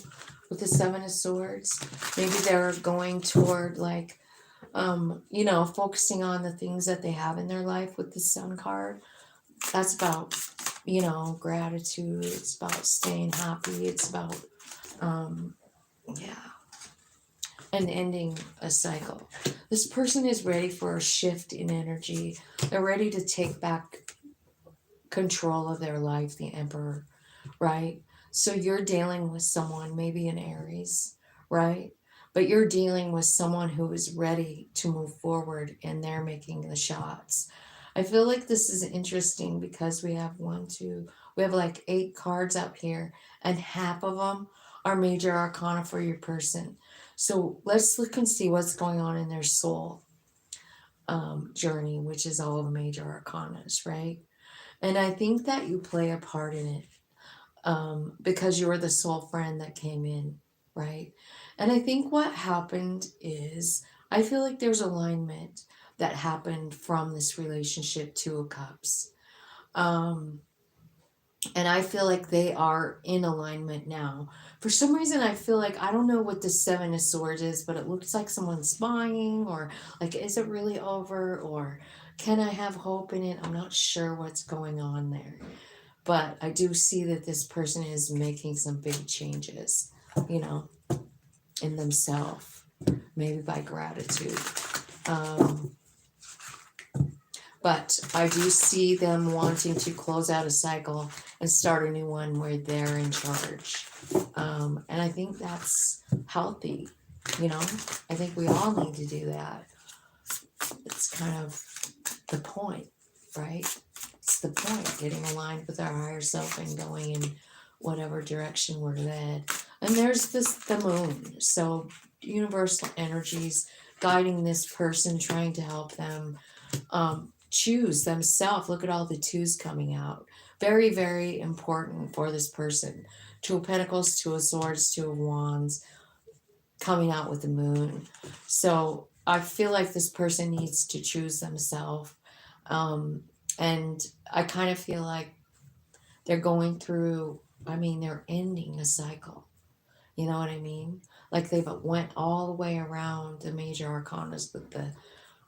with the Seven of Swords. Maybe they're going toward like, you know, focusing on the things that they have in their life with the Sun card. That's about, you know, gratitude. It's about staying happy. It's about, yeah, and ending a cycle. This person is ready for a shift in energy. They're ready to take back control of their life, the Emperor, right? So you're dealing with someone, maybe an Aries, right? But you're dealing with someone who is ready to move forward and they're making the shots. I feel like this is interesting because we have we have like 8 cards up here, and half of them are major arcana for your person. So let's look and see what's going on in their soul journey, which is all the major arcanas, right? And I think that you play a part in it because you're the soul friend that came in, right? And I think what happened is I feel like there's alignment that happened from this relationship, Two of Cups. And I feel like they are in alignment now. For some reason, I feel like I don't know what the Seven of Swords is, but it looks like someone's spying, or like, is it really over, or can I have hope in it? I'm not sure what's going on there. But I do see that this person is making some big changes, you know, in themselves, maybe by gratitude. But I do see them wanting to close out a cycle and start a new one where they're in charge. And I think that's healthy, you know? I think we all need to do that. It's kind of the point, right? It's the point, getting aligned with our higher self and going in whatever direction we're led. And there's the moon. So universal energies guiding this person, trying to help them choose themselves. Look at all the twos coming out. Very, very important for this person. Two of Pentacles, Two of Swords, Two of Wands coming out with the moon. So I feel like this person needs to choose themselves. And I kind of feel like they're going through, they're ending a cycle. You know what I mean? Like they've went all the way around the major arcanas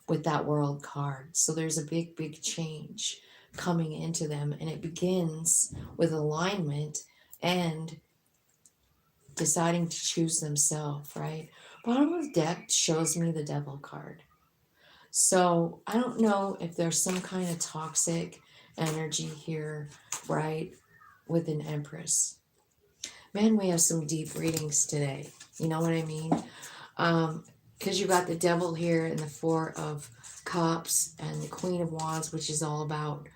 with that world card. So there's a big, big change coming into them, and it begins with alignment and deciding to choose themselves, right? Bottom of the deck shows me the Devil card. So I don't know if there's some kind of toxic energy here, right, with an Empress. Man, we have some deep readings today. You know what I mean? Because you got the Devil here and the Four of Cups and the Queen of Wands, which is all about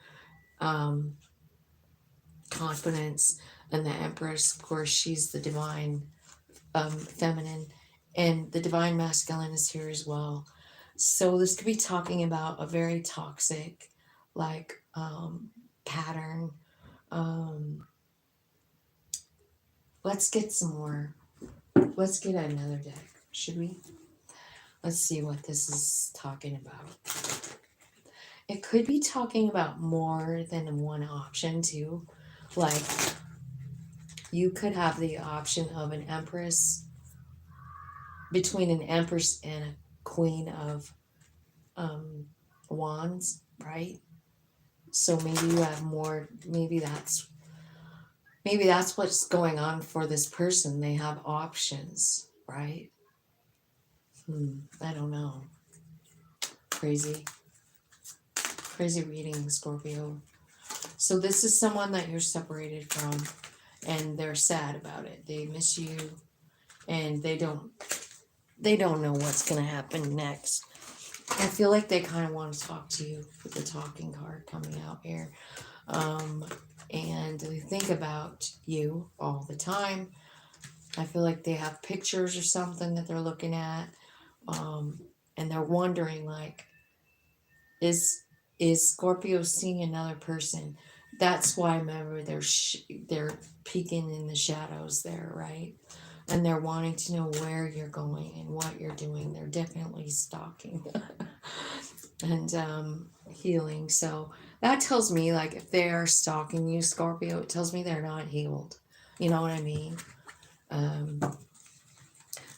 confidence, and the Empress, of course, she's the divine feminine, and the divine masculine is here as well. So this could be talking about a very toxic, like, pattern. Let's get some more. Let's get another deck, should we? Let's see what this is talking about. It could be talking about more than one option too. Like, you could have the option of an Empress, between an Empress and a Queen of Wands, right? So maybe you have more, maybe that's what's going on for this person. They have options, right? I don't know. Crazy reading, Scorpio. So this is someone that you're separated from, and they're sad about it. They miss you, and they don't know what's going to happen next. I feel like they kind of want to talk to you with the talking card coming out here. And they think about you all the time. I feel like they have pictures or something that they're looking at. And they're wondering, like, is Scorpio seeing another person? That's why, remember, they're peeking in the shadows there, right? And they're wanting to know where you're going and what you're doing. They're definitely stalking and healing. So that tells me, like, if they are stalking you, Scorpio, it tells me they're not healed. You know what I mean?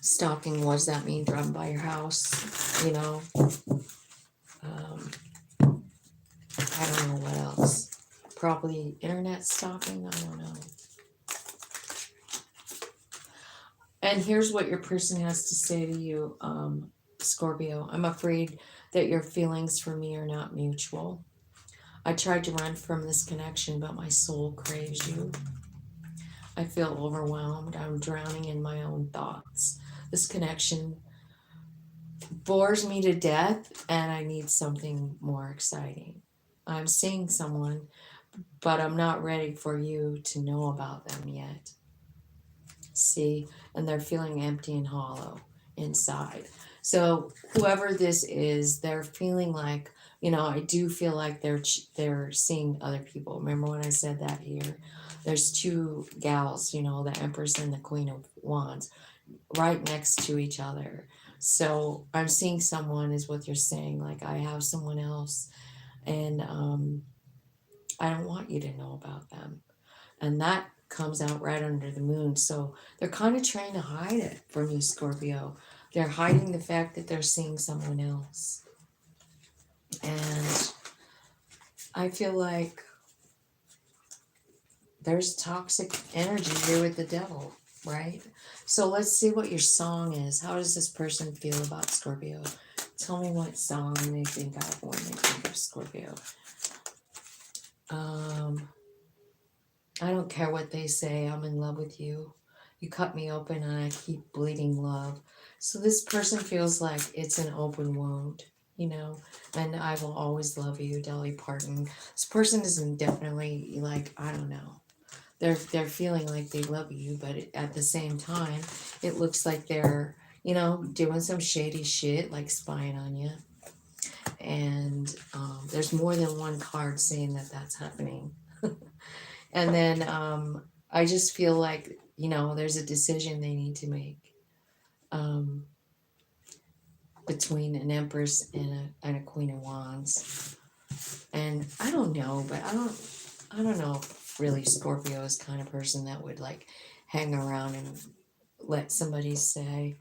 Stalking, what does that mean? Driving by your house, you know? I don't know what else. Probably internet stalking, I don't know. And here's what your person has to say to you, Scorpio. I'm afraid that your feelings for me are not mutual. I tried to run from this connection, but my soul craves you. I feel overwhelmed. I'm drowning in my own thoughts. This connection bores me to death, and I need something more exciting. I'm seeing someone, but I'm not ready for you to know about them yet. See? And they're feeling empty and hollow inside. So whoever this is, they're feeling like, I do feel like they're seeing other people. Remember when I said that here? There's two gals, the Empress and the Queen of Wands, right next to each other. So I'm seeing someone, is what you're saying. Like, I have someone else, and I don't want you to know about them. And that comes out right under the moon. So they're kind of trying to hide it from you, Scorpio. They're hiding the fact that they're seeing someone else. And I feel like there's toxic energy here with the devil, right? So let's see what your song is. How does this person feel about Scorpio? Tell me what song they think of when they think of Scorpio. I don't care what they say. I'm in love with you. You cut me open and I keep bleeding love. So this person feels like it's an open wound, you know, and I will always love you, Dolly Parton. This person isn't definitely like, I don't know. They're feeling like they love you, but at the same time, it looks like they're, you know, doing some shady shit, like spying on you. And there's more than one card saying that that's happening. And then I just feel like, you know, there's a decision they need to make um, between an Empress and a Queen of Wands. And I don't know, but I don't know if really Scorpio is the kind of person that would like hang around and let somebody say,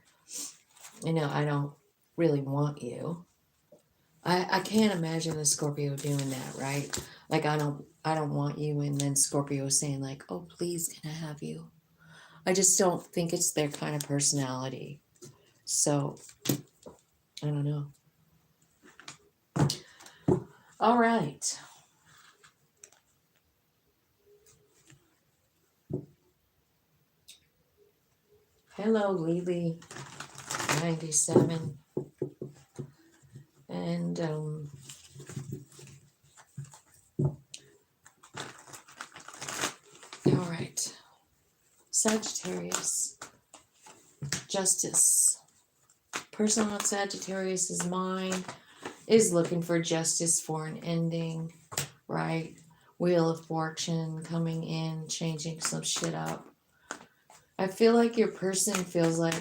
you know, I don't really want you. I can't imagine a Scorpio doing that, right? Like I don't want you, and then Scorpio saying like, oh please, can I have you? I just don't think it's their kind of personality. So I don't know. All right. Hello, Lily 97. And all right. Sagittarius. Justice. Person on Sagittarius's mind is looking for justice for an ending, right? Wheel of Fortune coming in, changing some shit up. I feel like your person feels like,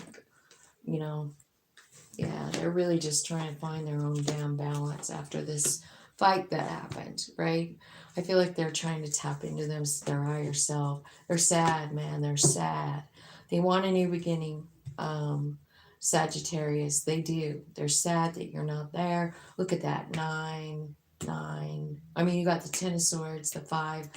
you know, yeah, they're really just trying to find their own damn balance after this fight that happened, right? I feel like they're trying to tap into their higher self. They're sad, man. They're sad. They want a new beginning. Sagittarius, they do. They're sad that you're not there. Look at that 9, 9. I mean, you got the Ten of Swords, the 5,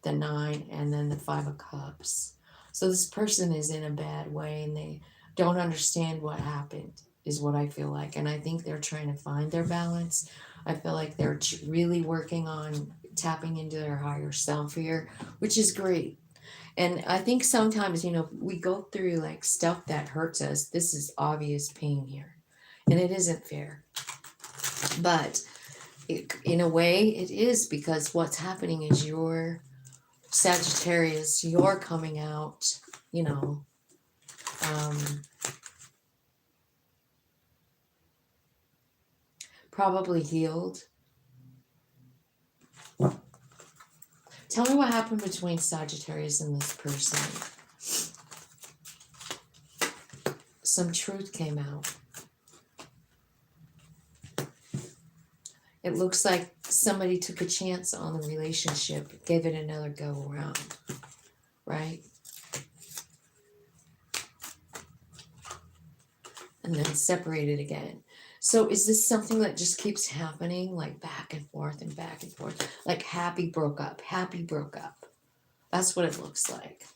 the 9, and then the 5 of Cups. So this person is in a bad way, and they don't understand what happened, is what I feel like. And I think they're trying to find their balance. I feel like they're really working on tapping into their higher self here, which is great. And I think sometimes, you know, we go through like stuff that hurts us. This is obvious pain here, and it isn't fair. But in a way, it is, because what's happening is your Sagittarius, you're coming out, you know, probably healed. Tell me what happened between Sagittarius and this person. Some truth came out. It looks like somebody took a chance on the relationship, gave it another go around, right? And then separated again. So is this something that just keeps happening, like back and forth and back and forth? Like happy broke up, happy broke up. That's what it looks like.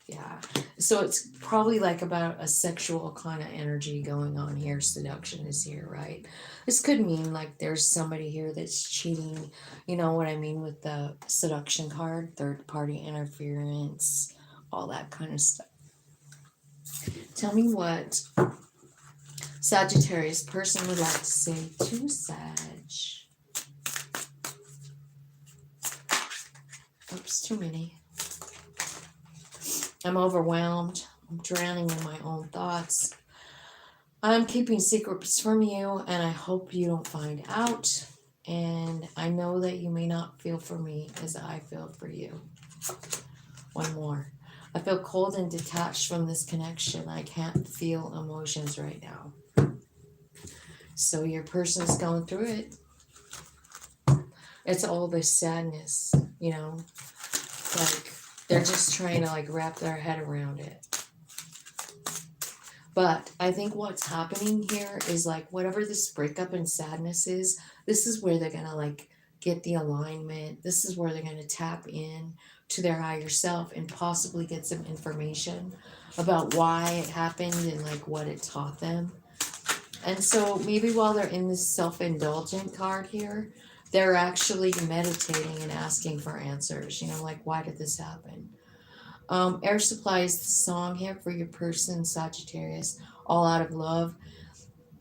Yeah. So it's probably like about a sexual kind of energy going on here. Seduction is here, right? This could mean like there's somebody here that's cheating. You know what I mean with the seduction card, third party interference, all that kind of stuff. Tell me what Sagittarius person would like to say to Sag. Oops, too many. I'm overwhelmed. I'm drowning in my own thoughts. I'm keeping secrets from you, and I hope you don't find out. And I know that you may not feel for me as I feel for you. One more. I feel cold and detached from this connection. I can't feel emotions right now. So your person's going through it. It's all this sadness, you know, like they're just trying to like wrap their head around it. But I think what's happening here is like whatever this breakup and sadness is, this is where they're gonna like get the alignment. This is where they're going to tap in to their higher self and possibly get some information about why it happened and like what it taught them. And so maybe while they're in this self-indulgent card here, they're actually meditating and asking for answers, you know, like why did this happen? Air Supply is the song here for your person, Sagittarius, all out of love.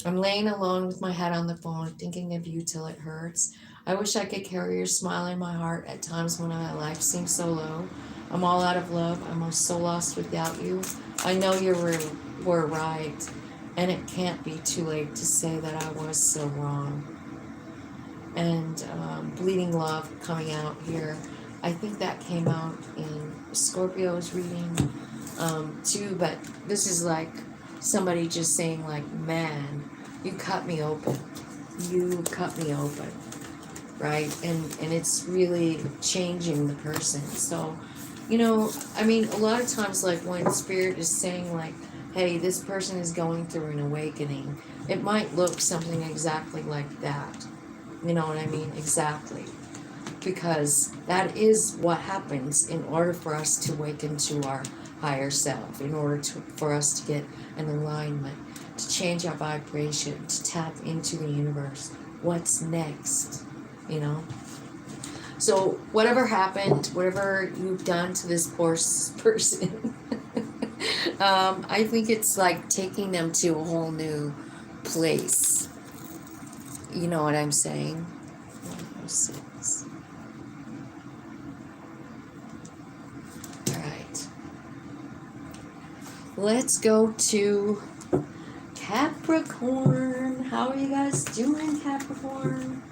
I'm laying alone with my head on the phone, thinking of you till it hurts. I wish I could carry your smile in my heart at times when my life seems so low. I'm all out of love. I'm so lost without you. I know you were right, and it can't be too late to say that I was so wrong. And Bleeding Love coming out here. I think that came out in Scorpio's reading too, but this is like somebody just saying like, man, you cut me open. You cut me open, right? And it's really changing the person. So, you know, I mean, a lot of times like when Spirit is saying like, hey, this person is going through an awakening, it might look something exactly like that. You know what I mean? Exactly. Because that is what happens in order for us to awaken to our higher self, in order for us to get an alignment, to change our vibration, to tap into the universe. What's next? You know? So whatever happened, whatever you've done to this poor person, I think it's like taking them to a whole new place. You know what I'm saying? 106. Alright. Let's go to Capricorn. How are you guys doing, Capricorn?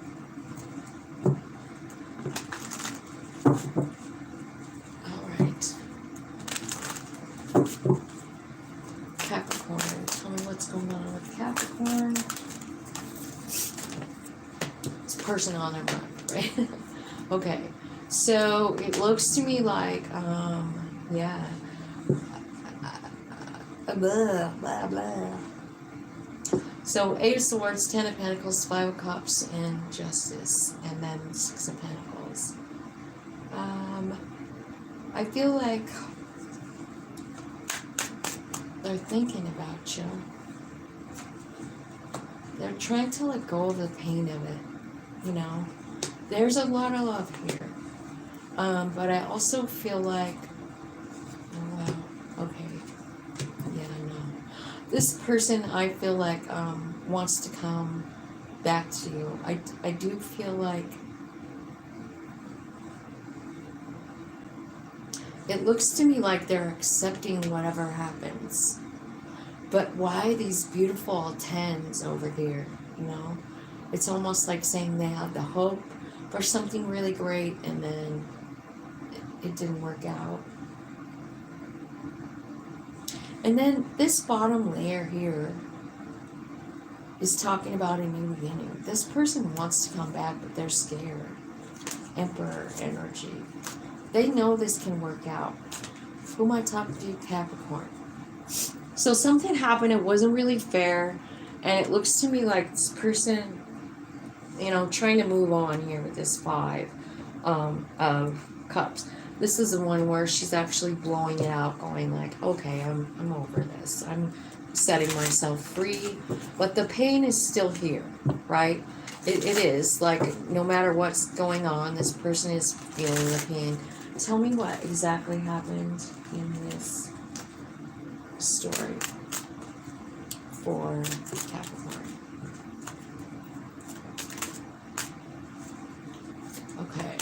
Alright. Capricorn. Tell me what's going on with Capricorn. Person on their mind, right? Okay, so it looks to me like yeah, blah blah blah. So 8 of Swords, 10 of Pentacles, 5 of Cups, and Justice, and then 6 of Pentacles. I feel like they're thinking about you. They're trying to let go of the pain of it. You know, there's a lot of love here. But I also feel like, oh wow, okay, yeah, I know. This person, I feel like, wants to come back to you. I do feel like it looks to me like they're accepting whatever happens. But why these beautiful 10s over here, you know? It's almost like saying they had the hope for something really great and then it didn't work out. And then this bottom layer here is talking about a new beginning. This person wants to come back, but they're scared. Emperor energy. They know this can work out. Who am I talking to? Capricorn. So something happened, it wasn't really fair, and it looks to me like this person, you know, trying to move on here with this 5 of Cups. This is the one where she's actually blowing it out, going like, okay, I'm over this. I'm setting myself free. But the pain is still here, right? It is. Like, no matter what's going on, this person is feeling the pain. Tell me what exactly happened in this story for Capricorn. Okay.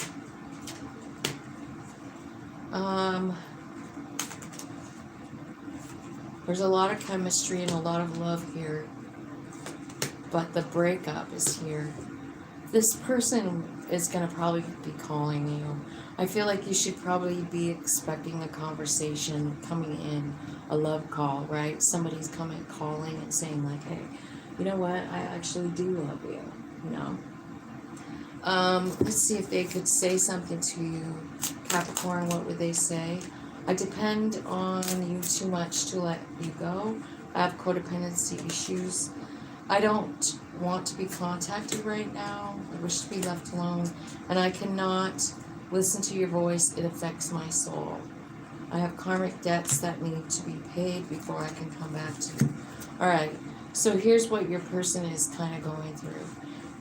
There's a lot of chemistry and a lot of love here, but the breakup is here. This person is going to probably be calling you. I feel like you should probably be expecting a conversation coming in, a love call, right? Somebody's calling and saying like, hey, you know what? I actually do love you, you know? Let's see if they could say something to you. Capricorn, what would they say? I depend on you too much to let you go. I have codependency issues. I don't want to be contacted right now. I wish to be left alone, and I cannot listen to your voice. It affects my soul. I have karmic debts that need to be paid before I can come back to you. All right, so here's what your person is kind of going through.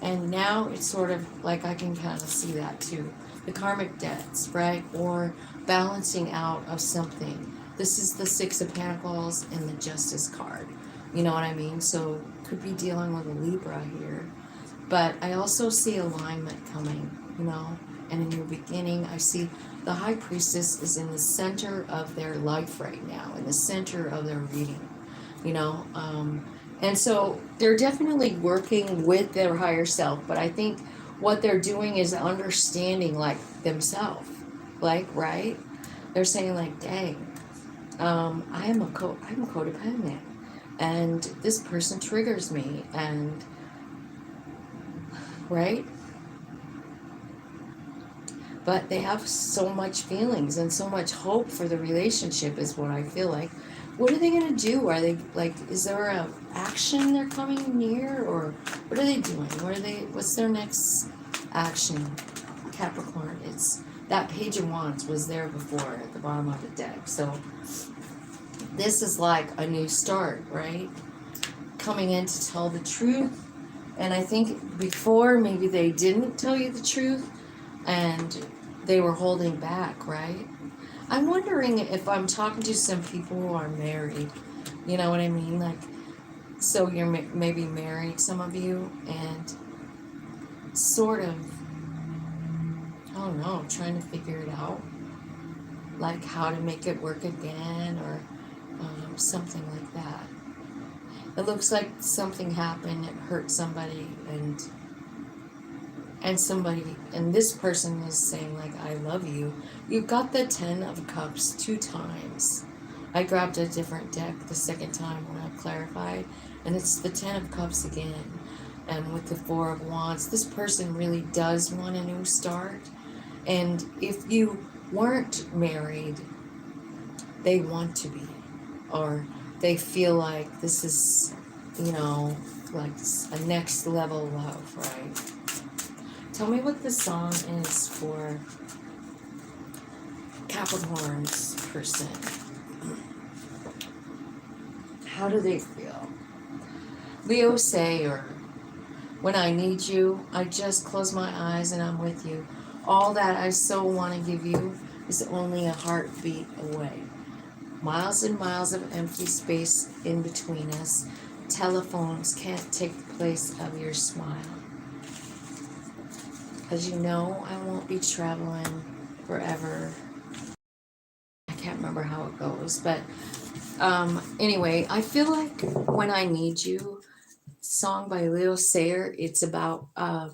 And now it's sort of like I can kind of see that too. The karmic debts, right? Or balancing out of something. This is the Six of Pentacles and the Justice card. You know what I mean? So could be dealing with a Libra here. But I also see alignment coming, you know. And in your beginning, I see the High Priestess is in the center of their life right now, in the center of their reading, you know. And so they're definitely working with their higher self, but I think what they're doing is understanding like themselves, like, right? They're saying like, dang, I'm codependent, and this person triggers me, and right? But they have so much feelings and so much hope for the relationship is what I feel like. What are they going to do? Are they like, is there a action they're coming near, or what are they doing? What's their next action? Capricorn, it's that Page of Wands was there before at the bottom of the deck. So this is like a new start, right? Coming in to tell the truth. And I think before maybe they didn't tell you the truth and they were holding back, right? I'm wondering if I'm talking to some people who are married. You know what I mean? Like, so you're maybe married, some of you, and sort of, I don't know, trying to figure it out. Like how to make it work again, or something like that. It looks like something happened, it hurt somebody, and this person is saying like, I love you. You've got the 10 of Cups 2 times. I grabbed a different deck the second time when I clarified, and it's the 10 of Cups again. And with the 4 of Wands, this person really does want a new start. And if you weren't married, they want to be, or they feel like this is, you know, like a next level love, right? Tell me what the song is for Capricorn's person. How do they feel? Leo Sayer, when I need you, I just close my eyes and I'm with you. All that I so want to give you is only a heartbeat away. Miles and miles of empty space in between us. Telephones can't take the place of your smile. As you know, I won't be traveling forever. I can't remember how it goes, but anyway, I feel like When I Need You, song by Leo Sayer, it's about a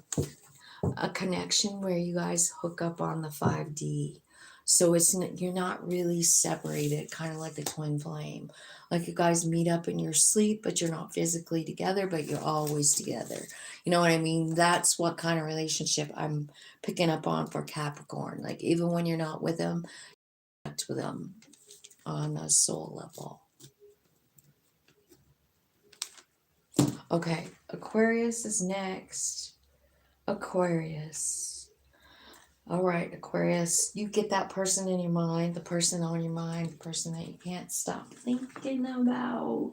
connection where you guys hook up on the 5D. So you're not really separated, kind of like the twin flame. Like you guys meet up in your sleep, but you're not physically together, but you're always together. You know what I mean? That's what kind of relationship I'm picking up on for Capricorn. Like even when you're not with them, connect with them on a soul level. Okay, Aquarius is next. Aquarius. All right, Aquarius, you get that person in your mind, the person on your mind, the person that you can't stop thinking about.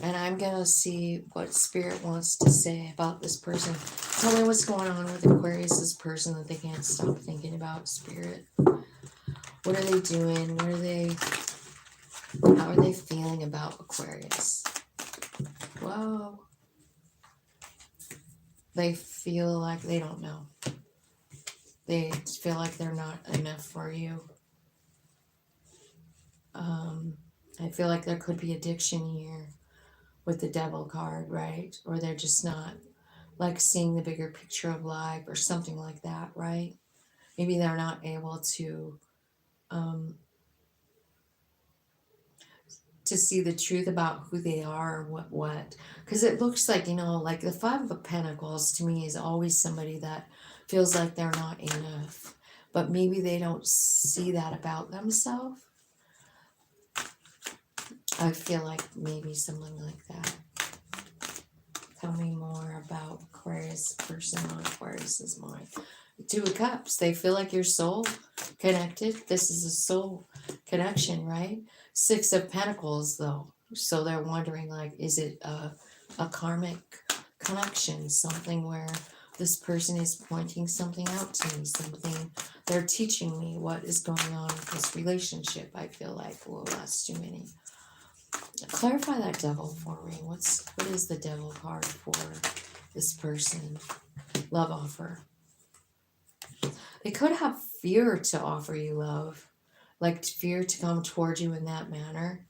And I'm going to see what Spirit wants to say about this person. Tell me what's going on with Aquarius's person that they can't stop thinking about, Spirit. What are they doing? How are they feeling about Aquarius? Whoa. They feel like they don't know. They feel like they're not enough for you. I feel like there could be addiction here with the Devil card, right? Or they're just not like seeing the bigger picture of life or something like that, right? Maybe they're not able to see the truth about who they are or what. Because it looks like, you know, like the 5 of Pentacles to me is always somebody that feels like they're not enough. But maybe they don't see that about themselves. I feel like maybe someone like that. Tell me more about Aquarius person on Aquarius's mind. Two of Cups. They feel like you're soul connected. This is a soul connection, right? Six of Pentacles, though. So they're wondering, like, is it a karmic connection? Something where this person is pointing something out to me, something they're teaching me what is going on with this relationship. I feel like, well, that's too many. Clarify that devil for me. What is the devil card for this person? Love offer. They could have fear to offer you love, like fear to come towards you in that manner.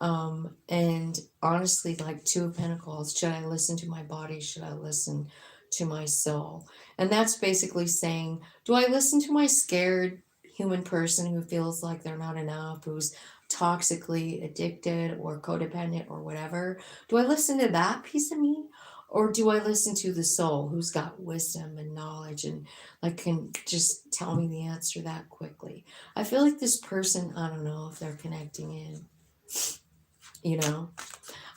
And honestly, like Two of Pentacles, should I listen to my body? Should I listen to my soul? And that's basically saying, do I listen to my scared human person who feels like they're not enough, who's toxically addicted or codependent or whatever? Do I listen to that piece of me? Or do I listen to the soul who's got wisdom and knowledge and like can just tell me the answer that quickly? I feel like this person, I don't know if they're connecting in. You know,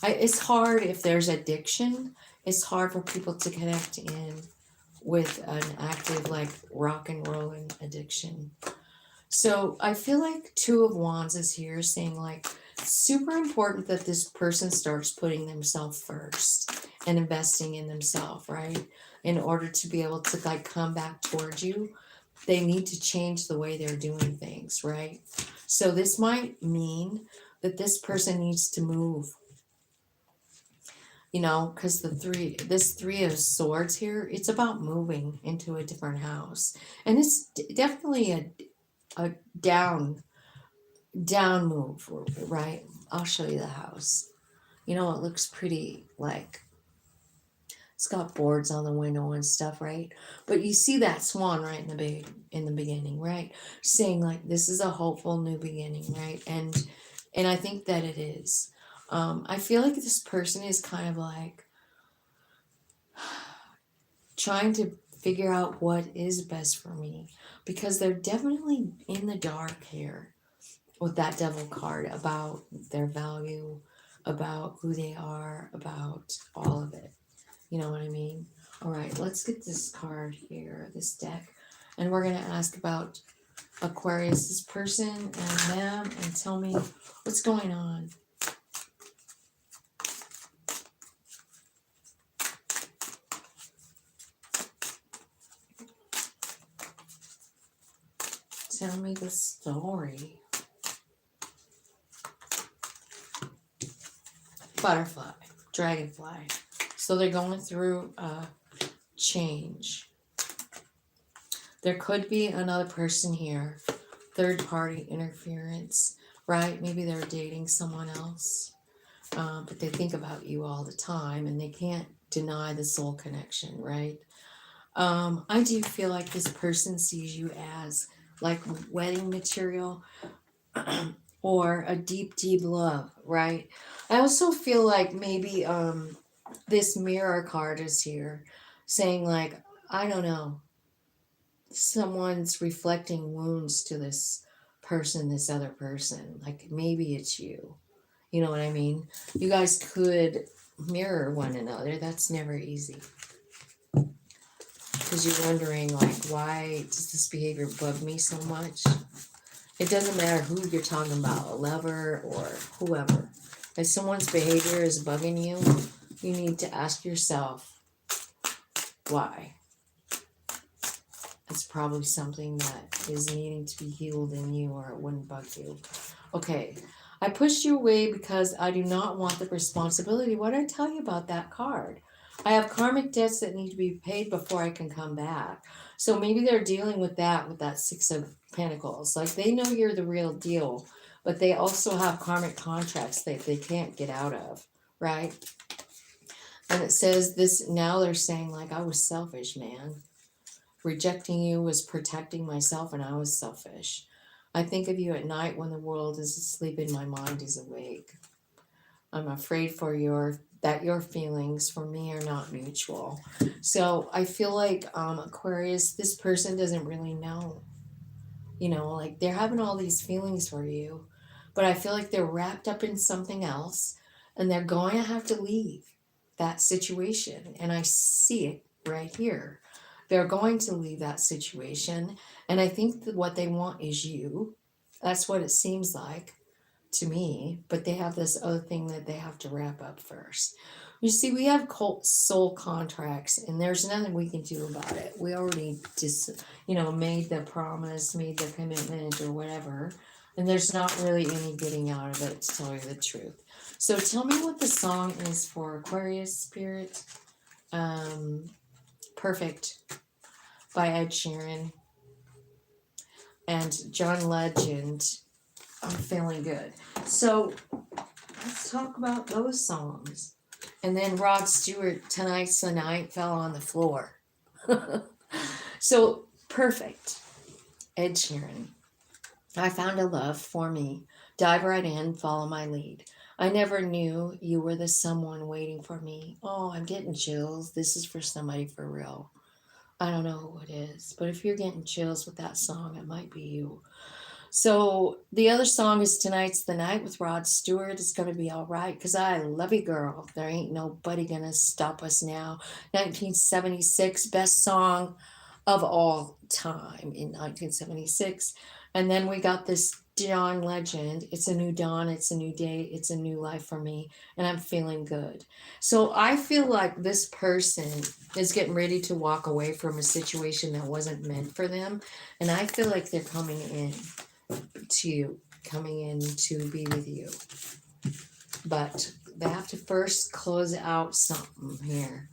it's hard if there's addiction. It's hard for people to connect in with an active, like, rock and rolling addiction. So I feel like Two of Wands is here saying, like, super important that this person starts putting themselves first and investing in themselves, right? In order to be able to, like, come back towards you, they need to change the way they're doing things, right? So this might mean that this person needs to move, you know, because this Three of Swords here, it's about moving into a different house. And it's definitely a down move, right? I'll show you the house. You know, it looks pretty, like, it's got boards on the window and stuff, right? But you see that swan right in the beginning, right? Saying, like, this is a hopeful new beginning, right? And I think that it is. I feel like this person is kind of like trying to figure out what is best for me, because they're definitely in the dark here with that devil card about their value, about who they are, about all of it. You know what I mean? All right, let's get this card here, this deck, and we're going to ask about Aquarius, this person, and them, and tell me what's going on. Tell me the story. Butterfly, dragonfly. So they're going through change. There could be another person here, third party interference, right? Maybe they're dating someone else, but they think about you all the time and they can't deny the soul connection, right? I do feel like this person sees you as like wedding material or a deep, deep love, right? I also feel like maybe this mirror card is here saying, like, I don't know, someone's reflecting wounds to this person, this other person. Like, maybe it's you. You know what I mean? You guys could mirror one another. That's never easy. Because you're wondering, like, why does this behavior bug me so much? It doesn't matter who you're talking about, a lover or whoever. If someone's behavior is bugging you, you need to ask yourself why. It's probably something that is needing to be healed in you, or it wouldn't bug you. Okay, I pushed you away because I do not want the responsibility. What did I tell you about that card? I have karmic debts that need to be paid before I can come back. So maybe they're dealing with that Six of Pentacles. Like, they know you're the real deal, but they also have karmic contracts that they can't get out of, right? And it says this, now they're saying, like, I was selfish, man. Rejecting you was protecting myself, and I was selfish. I think of you at night when the world is asleep and my mind is awake. I'm afraid that your feelings for me are not mutual. So I feel like Aquarius, this person doesn't really know. You know, like, they're having all these feelings for you, but I feel like they're wrapped up in something else and they're going to have to leave. that situation, and I see it right here. They're going to leave that situation, and I think that what they want is you. That's what it seems like to me, but they have this other thing that they have to wrap up first. You see, we have soul contracts, and there's nothing we can do about it. We already just, made the promise, made the commitment, or whatever, and there's not really any getting out of it, to tell you the truth. So tell me what the song is for Aquarius Spirit. Perfect by Ed Sheeran and John Legend. I'm feeling good. So let's talk about those songs. And then Rod Stewart, Tonight's the Night, fell on the floor. So perfect. Ed Sheeran. I found a love for me. Dive right in, follow my lead. I never knew you were the someone waiting for me. Oh, I'm getting chills. This is for somebody for real. I don't know who it is, but if you're getting chills with that song, it might be you. So the other song is Tonight's the Night with Rod Stewart. It's going to be all right because I love you, girl. There ain't nobody going to stop us now. 1976, best song of all time in 1976. And then we got this John Legend. It's a new dawn. It's a new day. It's a new life for me. And I'm feeling good. So I feel like this person is getting ready to walk away from a situation that wasn't meant for them. And I feel like they're coming in to be with you, but they have to first close out something here,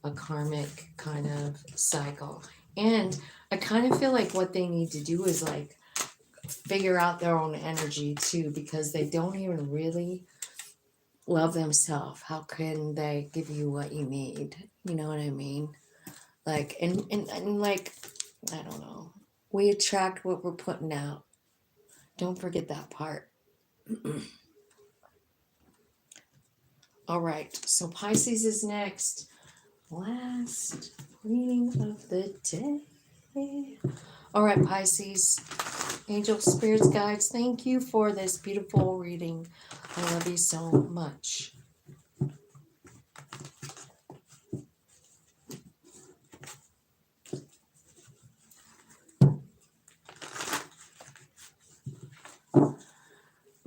a karmic kind of cycle. And I kind of feel like what they need to do is like figure out their own energy too, because they don't even really love themselves. How can they give you what you need? You know what I mean? Like, and like, I don't know, we attract what we're putting out. Don't forget that part. All right, so Pisces is next. Last reading of the day. All right, Pisces, angel spirits, guides, thank you for this beautiful reading. I love you so much.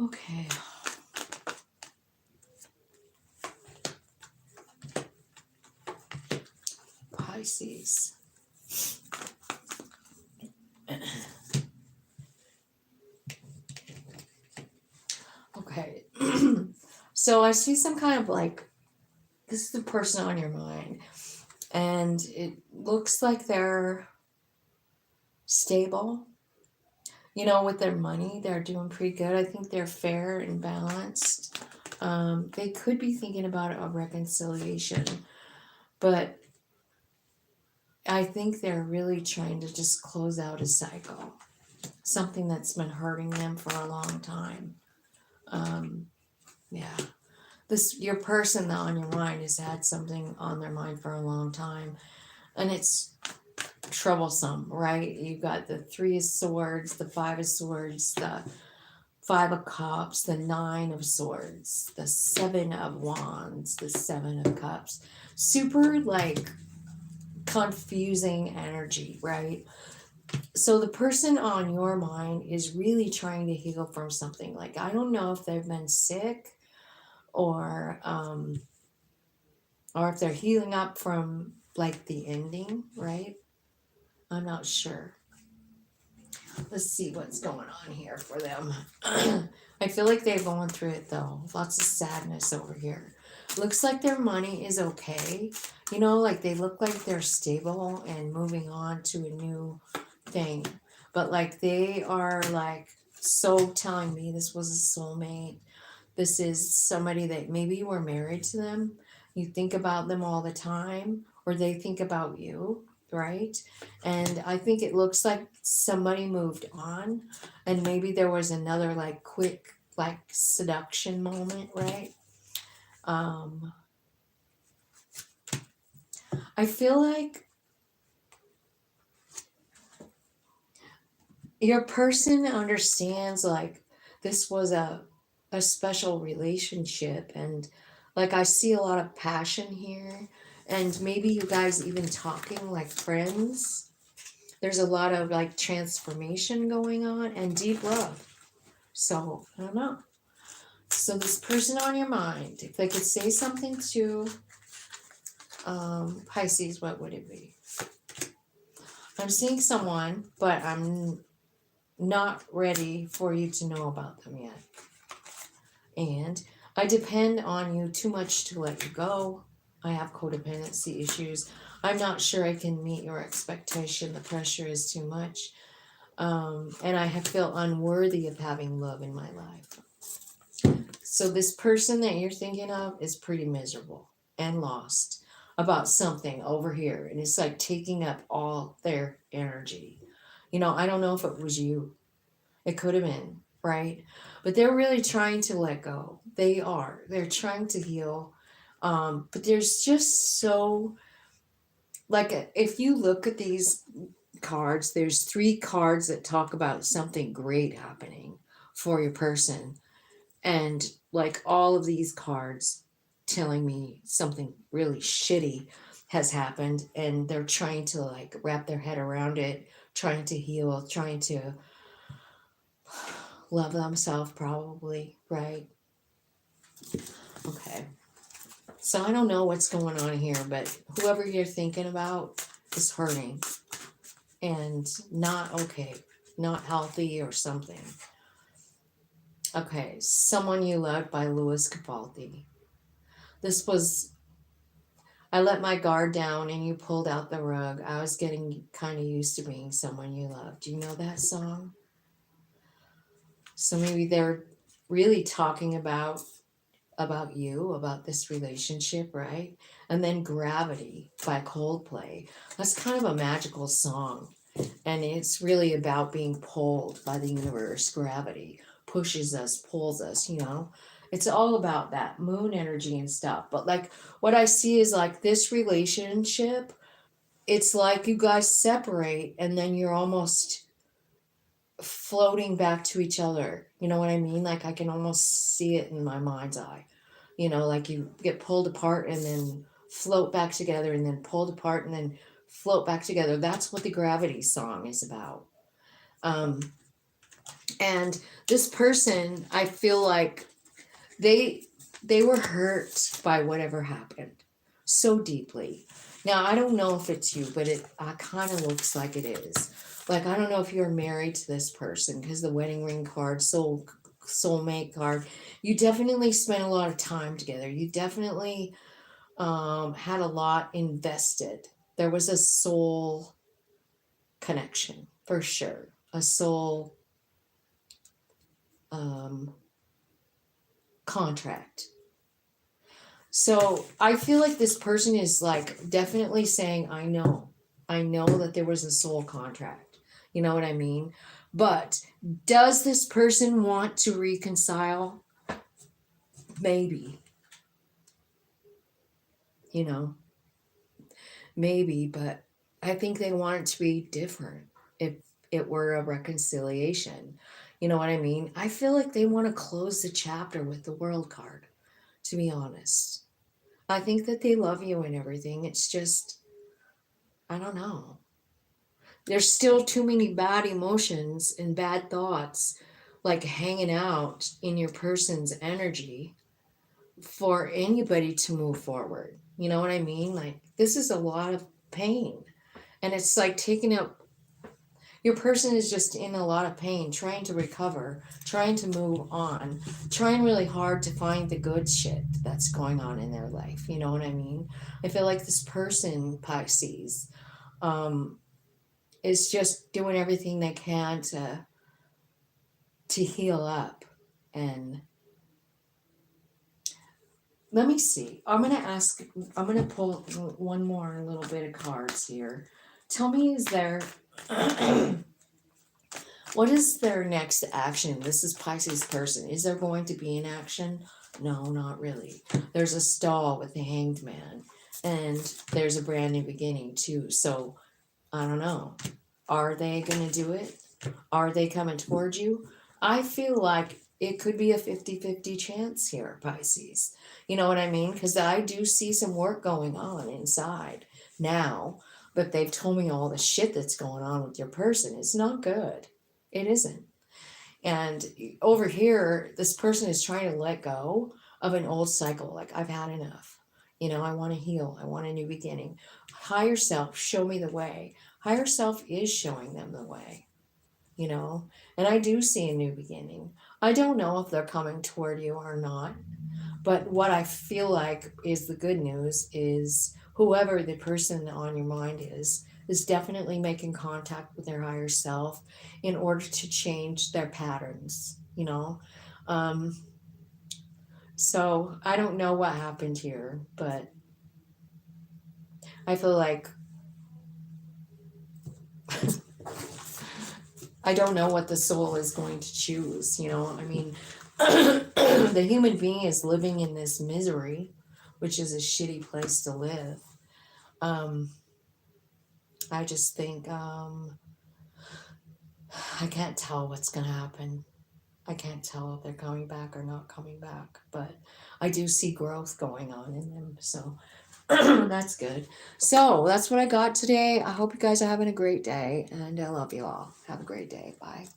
Okay. Pisces. Okay. So I see some kind of like, this is the person on your mind, and it looks like they're stable. With their money, they're doing pretty good. I think they're fair and balanced. They could be thinking about a reconciliation, but I think they're really trying to just close out a cycle, something that's been hurting them for a long time. Yeah, your person on your mind has had something on their mind for a long time, and it's troublesome, right? You've got the 3 of Swords, the 5 of Swords, the 5 of Cups, the 9 of Swords, the 7 of Wands, the 7 of Cups. Super like confusing energy, right? So the person on your mind is really trying to heal from something. Like, I don't know if they've been sick or if they're healing up from like the ending, right? I'm not sure. Let's see what's going on here for them. I feel like they've gone through it though. Lots of sadness over here. Looks like their money is okay. Like they look like they're stable and moving on to a new thing. But like they are like so telling me this was a soulmate. This is somebody that maybe you were married to them. You think about them all the time, or they think about you, right? And I think it looks like somebody moved on, and maybe there was another like quick like seduction moment, right? I feel like your person understands like this was a special relationship, and Like I see a lot of passion here, and maybe you guys even talking like friends. There's a lot of like transformation going on and deep love. So I don't know. So this person on your mind, if they could say something to Pisces, what would it be? I'm seeing someone, but I'm not ready for you to know about them yet. And I depend on you too much to let you go. I have codependency issues. I'm not sure I can meet your expectation. The pressure is too much. And I feel unworthy of having love in my life. So this person that you're thinking of is pretty miserable and lost about something over here. And it's like taking up all their energy. You know, I don't know if it was you. It could have been, right? But they're really trying to let go. They are. They're trying to heal. But there's just so, like, if you look at these cards, there's 3 cards that talk about something great happening for your person. And like all of these cards telling me something really shitty has happened, and they're trying to like wrap their head around it, trying to heal, trying to love themselves, probably, right? Okay. So I don't know what's going on here, but whoever you're thinking about is hurting and not okay, not healthy or something. Okay, Someone You Loved by Louis Capaldi. This was, I let my guard down and you pulled out the rug. I was getting kind of used to being someone you loved. Do you know that song? So maybe they're really talking about you, about this relationship, right? And then Gravity by Coldplay. That's kind of a magical song. And it's really about being pulled by the universe. Gravity pushes us, pulls us, you know? It's all about that moon energy and stuff. But like what I see is like this relationship, it's like you guys separate and then you're almost floating back to each other. You know what I mean? Like I can almost see it in my mind's eye. You know, like you get pulled apart and then float back together and then pulled apart and then float back together. That's what the Gravity song is about. Um, and this person, I feel like they they were hurt by whatever happened so deeply. Now I don't know if it's you, but it kind of looks like it is. Like I don't know if you're married to this person because the wedding ring card, soulmate card, you definitely spent a lot of time together. You definitely had a lot invested. There was a soul connection for sure, a soul um, contract. So I feel like this person is like definitely saying, I know that there was a soul contract. You know what I mean? But does this person want to reconcile? Maybe, you know, maybe, but I think they want it to be different if it were a reconciliation. You know what I mean? I feel like they want to close the chapter with the world card, to be honest. I think that they love you and everything. It's just, I don't know. There's still too many bad emotions and bad thoughts like hanging out in your person's energy for anybody to move forward. You know what I mean? Like, this is a lot of pain. And it's like taking up, your person is just in a lot of pain, trying to recover, trying to move on, trying really hard to find the good shit that's going on in their life. You know what I mean? I feel like this person, Pisces, um, is just doing everything they can to heal up. And let me see. I'm gonna pull one more little bit of cards here. Tell me, is there what is their next action? This is Pisces person. Is there going to be an action? No, not really. There's a stall with the hanged man, and there's a brand new beginning too. So I don't know. Are they gonna do it? Are they coming towards you? I feel like it could be a 50-50 chance here, Pisces. You know what I mean? Because I do see some work going on inside now, but they've told me all the shit that's going on with your person. It's not good. It isn't. And over here, this person is trying to let go of an old cycle. Like, I've had enough. You know, I want to heal. I want a new beginning. Higher self, show me the way. Higher self is showing them the way, you know, and I do see a new beginning. I don't know if they're coming toward you or not, but what I feel like is the good news is whoever the person on your mind is definitely making contact with their higher self in order to change their patterns, you know. Um, so I don't know what happened here, but I feel like I don't know what the soul is going to choose, you know. I mean, the human being is living in this misery, which is a shitty place to live. Um, I just think I can't tell what's going to happen. I can't tell if they're coming back or not coming back, but I do see growth going on in them. So that's good. So that's what I got today. I hope you guys are having a great day, and I love you all. Have a great day. Bye.